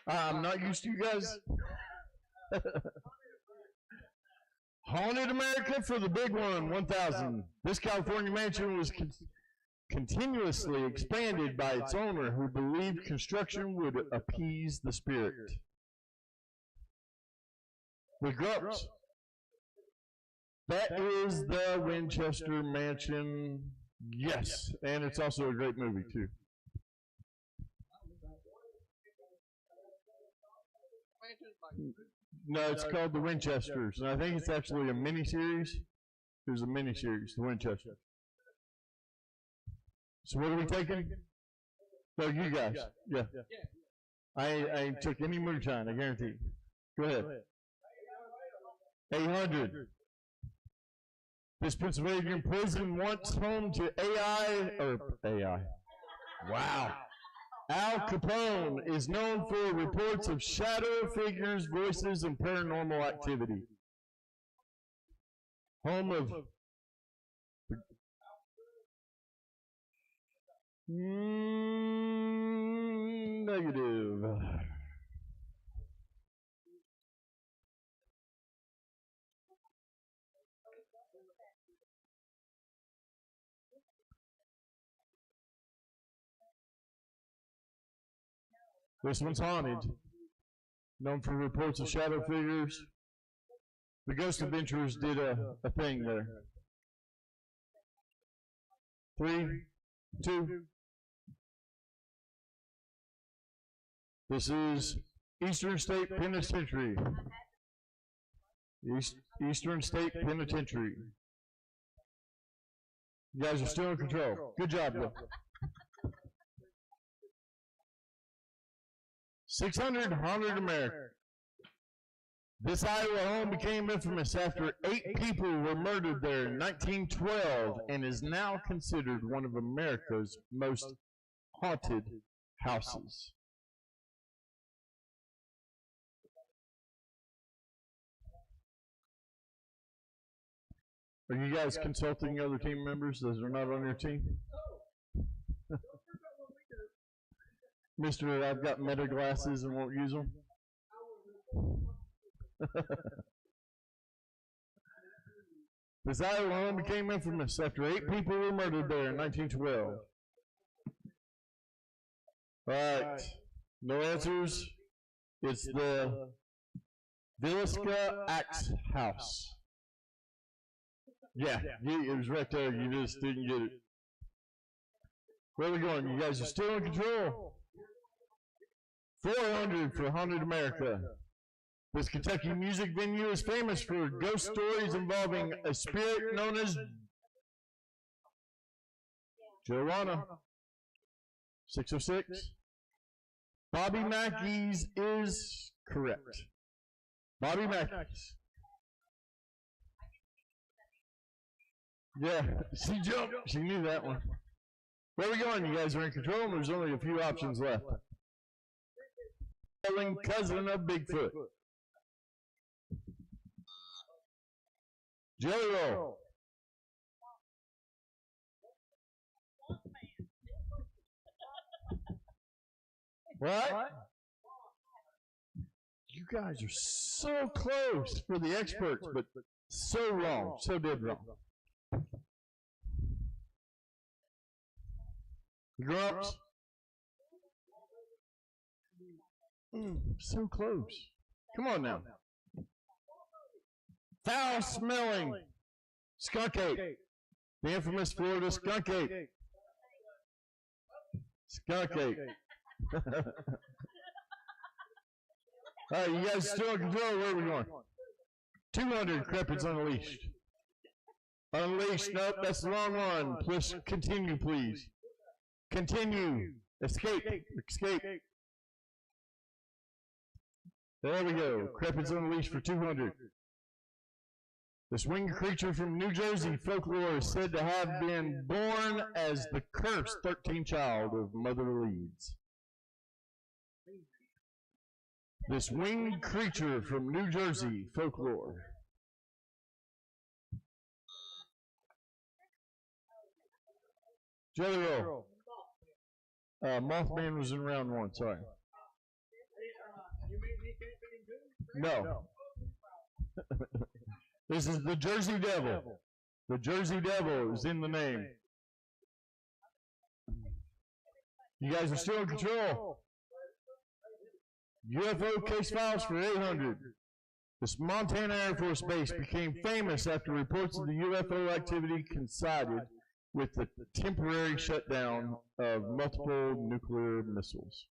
I'm not used to you guys. Haunted America for the big one, 1000. This California mansion was continuously expanded by its owner, who believed construction would appease the spirit. The Grumps. That is the Winchester Mansion. Yes, and it's also a great movie too. No, it's called The Winchesters, and I think it's actually a mini-series. There's a mini-series, The Winchester. So what are we taking? No, you guys. Yeah. I ain't took any moonshine, I guarantee. Go ahead. 800. This Pennsylvania prison once home to AI. Wow. Al Capone is known for reports of shadow figures, voices, and paranormal activity. Home of negative. This one's haunted. Known for reports of shadow figures. The Ghost Adventurers did a thing there. 3, 2. This is Eastern State Penitentiary. Eastern State Penitentiary. You guys are still in control. Good job, Bill. 600 Haunted America. This Iowa home became infamous after 8 people were murdered there in 1912 and is now considered one of America's most haunted houses. Are you guys consulting other team members that are not on your team? Mister, I've got meta glasses and won't use them. This Iowa home became infamous after 8 people were murdered there in 1912. Alright, no answers. It's the Villisca Axe House. Yeah, it was right there. You just didn't get it. Where are we going? You guys are still in control. 400 for Haunted America. This Kentucky music venue is famous for ghost stories involving a spirit known as Joanna. 606. Bobby Mackey's is correct. Bobby Mackey's. Yeah, she jumped. She knew that one. Where are we going? You guys are in control, and there's only a few options left. Cousin of Bigfoot. Jelly Roll. What? You guys are so close for the experts, but so wrong, so dead wrong. Grumps. So close. Come on now. Foul smelling skunk ape. The infamous Florida skunk ape. Skunk ape. All right, you guys still in control? Where are we going? 200 Crepids Unleashed. Unleashed. Nope, that's the wrong one. Please continue, please. Continue. Escape. Escape. There we go. Crepids Unleashed for 200. This winged creature from New Jersey folklore is said to have been born as the cursed 13th child of Mother Leeds. This winged creature from New Jersey folklore. Jelly Roll. Mothman was in round one, sorry. No. This is the Jersey Devil. The Jersey Devil is in the name. You guys are still in control. UFO case files for 800. This Montana Air Force Base became famous after reports of the UFO activity coincided with the temporary shutdown of multiple nuclear missiles.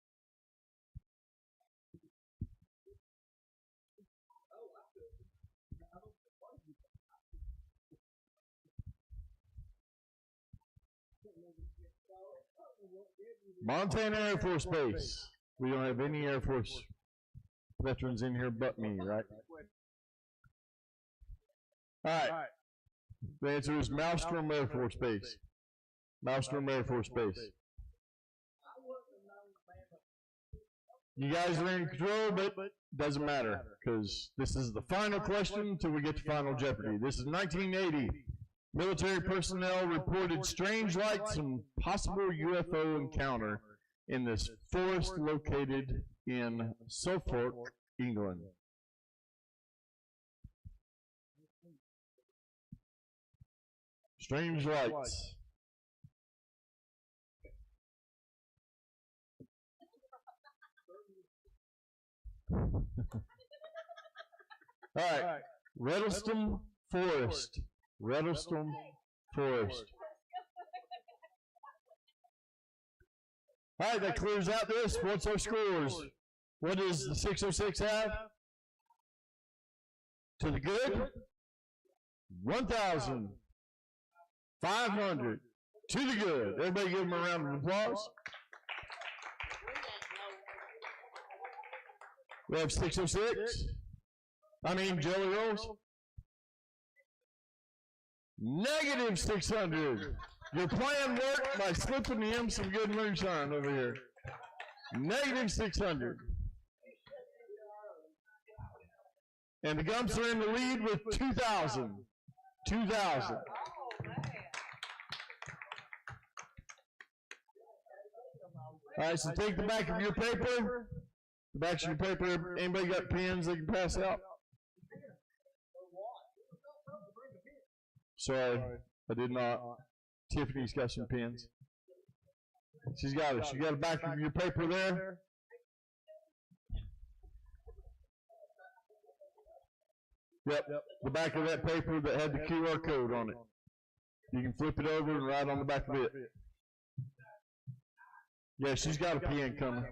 Montana Air Force Base. We don't have any Air Force veterans in here but me, right? All right. The answer is Maelstrom Air Force Base. Maelstrom Air Force Base. You guys are in control, but doesn't matter because this is the final question until we get to Final Jeopardy. This is 1980. Military personnel reported strange lights and possible UFO encounter in this forest located in Suffolk, England. Strange lights. All right, Redleston Forest. Redleston Forest. All right, that clears out this. What's our scores? What does the 606 have? To the good? 1,500. To the good. Everybody give them a round of applause. We have 606. Jelly Rolls. Negative 600. Your plan worked by slipping him some good moonshine over here. Negative 600. And the Gumps are in the lead with 2,000. 2,000. All right, so take the back of your paper. The back of your paper, anybody got pens they can pass out? Sorry, I did not. Tiffany's got some pens. She's got it. She got the back of your paper there. Yep, the back of that paper that had the QR code on it. You can flip it over and write on the back of it. Yeah, she's got a pen coming.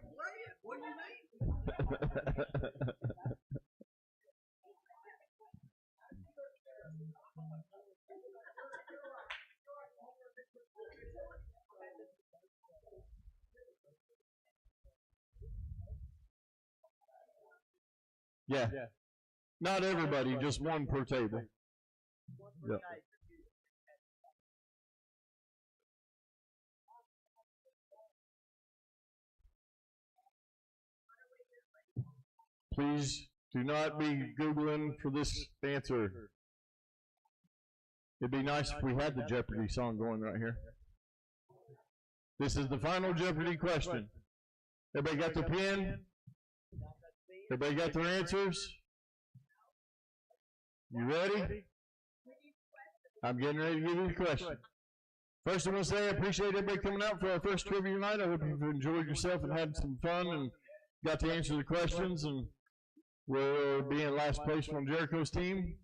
Yeah. Not everybody, just one per table. Yep. Please do not be Googling for this answer. It'd be nice if we had the Jeopardy song going right here. This is the final Jeopardy question. Everybody got their pen? Everybody got their answers? You ready? I'm getting ready to give you the question. First, I want to say I appreciate everybody coming out for our first trivia night. I hope you've enjoyed yourself and had some fun and got to answer the questions. And we'll be in last place on Jericho's team.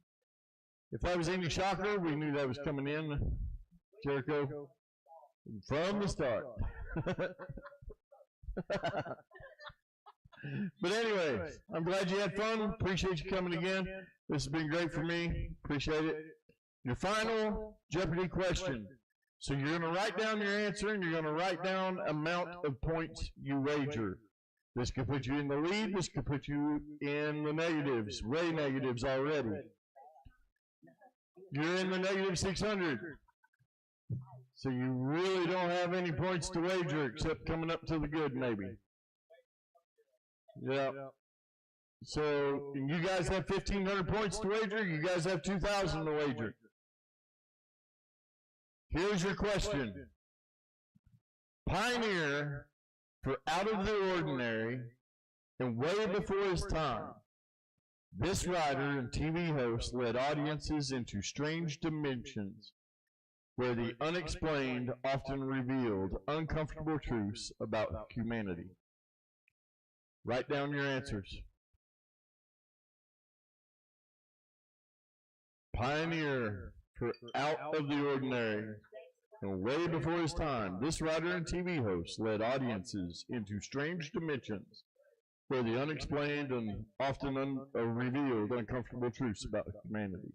If that was any shocker, we knew that was coming in. Jericho, from the start. But anyway, I'm glad you had fun. Appreciate you coming again. This has been great for me. Appreciate it. Your final Jeopardy question. So you're going to write down your answer and you're going to write down amount of points you wager. This could put you in the lead. This could put you in the negatives. Way negatives already. You're in the negative 600. So you really don't have any points to wager except coming up to the good maybe. Yeah. So you guys have 1,500 points to wager. You guys have 2,000 to wager. Here's your question. pioneer for out of the ordinary and way before his time. This writer and TV host led audiences into strange dimensions where the unexplained often revealed uncomfortable truths about humanity. Write down your answers. Pioneer for out of the ordinary and way before his time, this writer and TV host led audiences into strange dimensions where the unexplained and often revealed uncomfortable truths about humanity.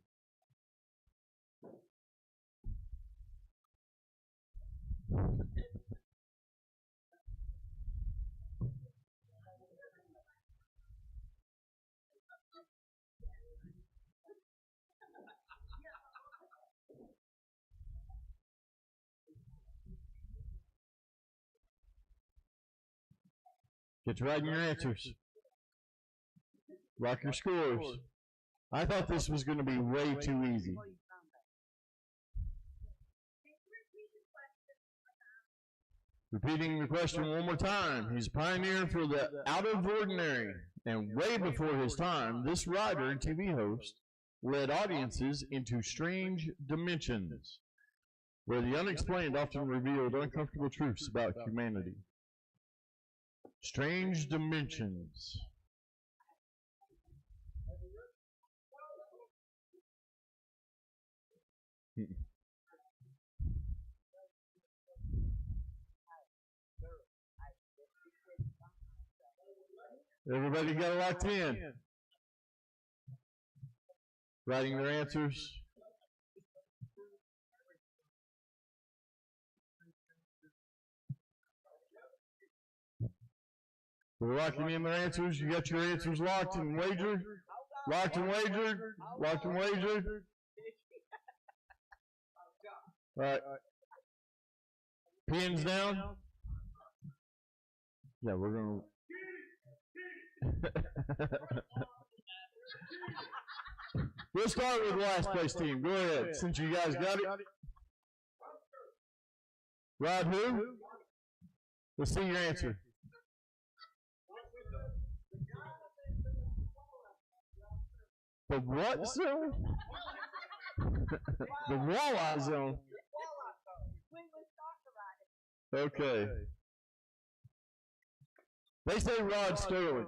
Get to writing your answers. Rock your scores. I thought this was going to be way too easy. Repeating the question one more time. He's a pioneer for the out of ordinary, and way before his time, this writer and TV host led audiences into strange dimensions where the unexplained often revealed uncomfortable truths about humanity. Strange dimensions. Everybody got it locked in. Writing their answers. We're locking in their answers. You got your answers locked and wagered? Locked and wagered? Locked and wagered? All right. Pins down? Yeah, we're going to... We'll start with the last place team. Go ahead, since you guys got it. Rod who? Let's see your answer. The what zone? The walleye zone. Okay. They say Rod Sterling.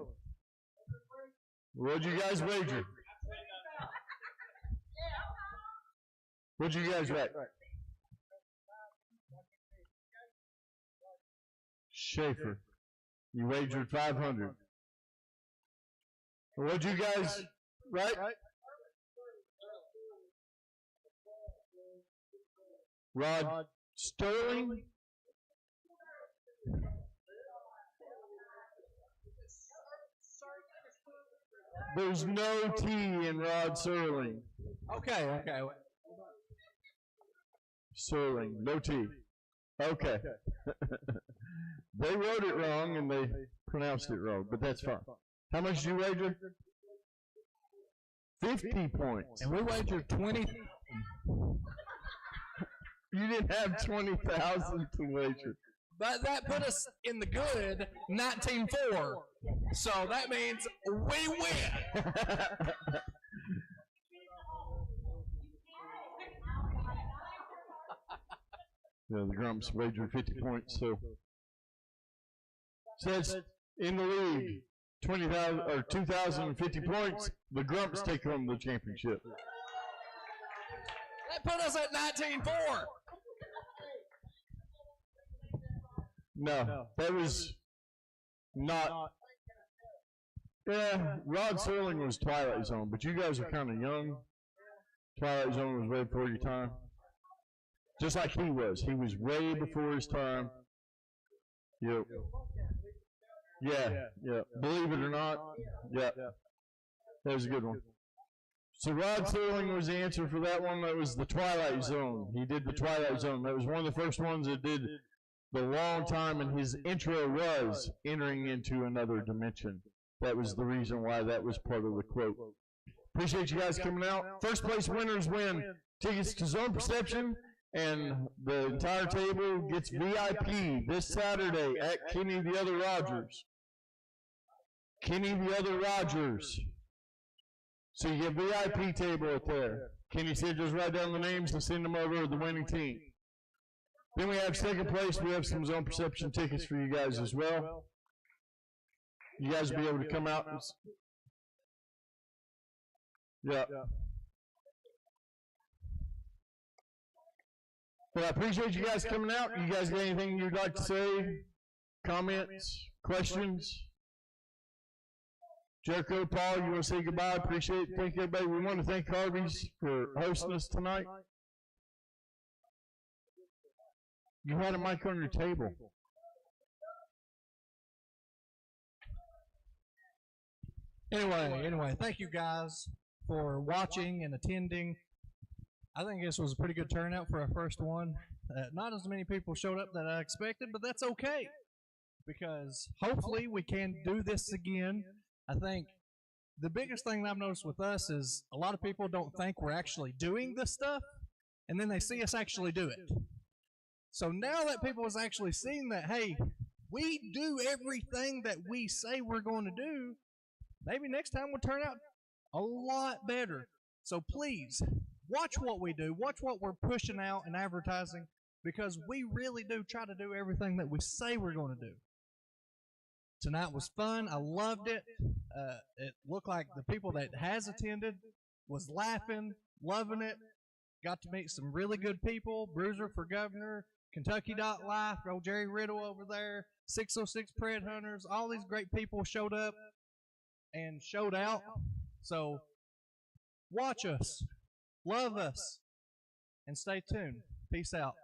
What'd you guys wager? What'd you guys write? Schaefer. You wagered 500. What'd you guys write? Rod Sterling? There's no T in Rod Serling. Okay. Serling, no T. Okay. They wrote it wrong and they pronounced it wrong, but that's fine. How much did you wager? 50 points. And we wagered 20. You didn't have 20,000 to wager. But that put us in the good 19-4. So that means we win. Yeah, the Grumps wagered 50 points, so that's in the league. 20,000 or 2,050 points. The Grumps take home the championship. That put us at 19-4. No, that was not. Yeah, Rod Serling was Twilight Zone, but you guys are kind of young. Twilight Zone was way before your time. Just like he was. He was way before his time. Yep. Yeah. Believe it or not. Yeah. That was a good one. So Rod Serling was the answer for that one. That was the Twilight Zone. He did the Twilight Zone. That was one of the first ones that did the long time, and his intro was entering into another dimension. That was the reason why that was part of the quote. Appreciate you guys coming out. First place winners win tickets to Zone Perception And the entire table gets VIP this Saturday at Kenny the Other Rogers. Kenny the Other Rogers. So you get VIP table up there. Kenny said just write down the names and send them over to the winning team. Then we have second place. We have some Zone Perception tickets for you guys as well. You guys will be able to come out. And yeah. Well, I appreciate you guys coming out. You guys got anything you'd like to say? Comments? Questions? Jericho, Paul, you want to say goodbye? Appreciate it. Thank you, everybody. We want to thank Harvey's for hosting us tonight. You had a mic on your table. Anyway, thank you guys for watching and attending. I think this was a pretty good turnout for our first one. Not as many people showed up that I expected, but that's okay, because hopefully we can do this again. I think the biggest thing that I've noticed with us is a lot of people don't think we're actually doing this stuff, and then they see us actually do it. So now that people has actually seen that, hey, we do everything that we say we're going to do, maybe next time will turn out a lot better. So please, watch what we do. Watch what we're pushing out and advertising, because we really do try to do everything that we say we're going to do. Tonight was fun. I loved it. It looked like the people that has attended was laughing, loving it. Got to meet some really good people. Bruiser for Governor, Kentucky.Life, old Jerry Riddle over there, 606 Pred Hunters. All these great people showed up and showed out. So watch us, love us, and stay tuned. Peace out.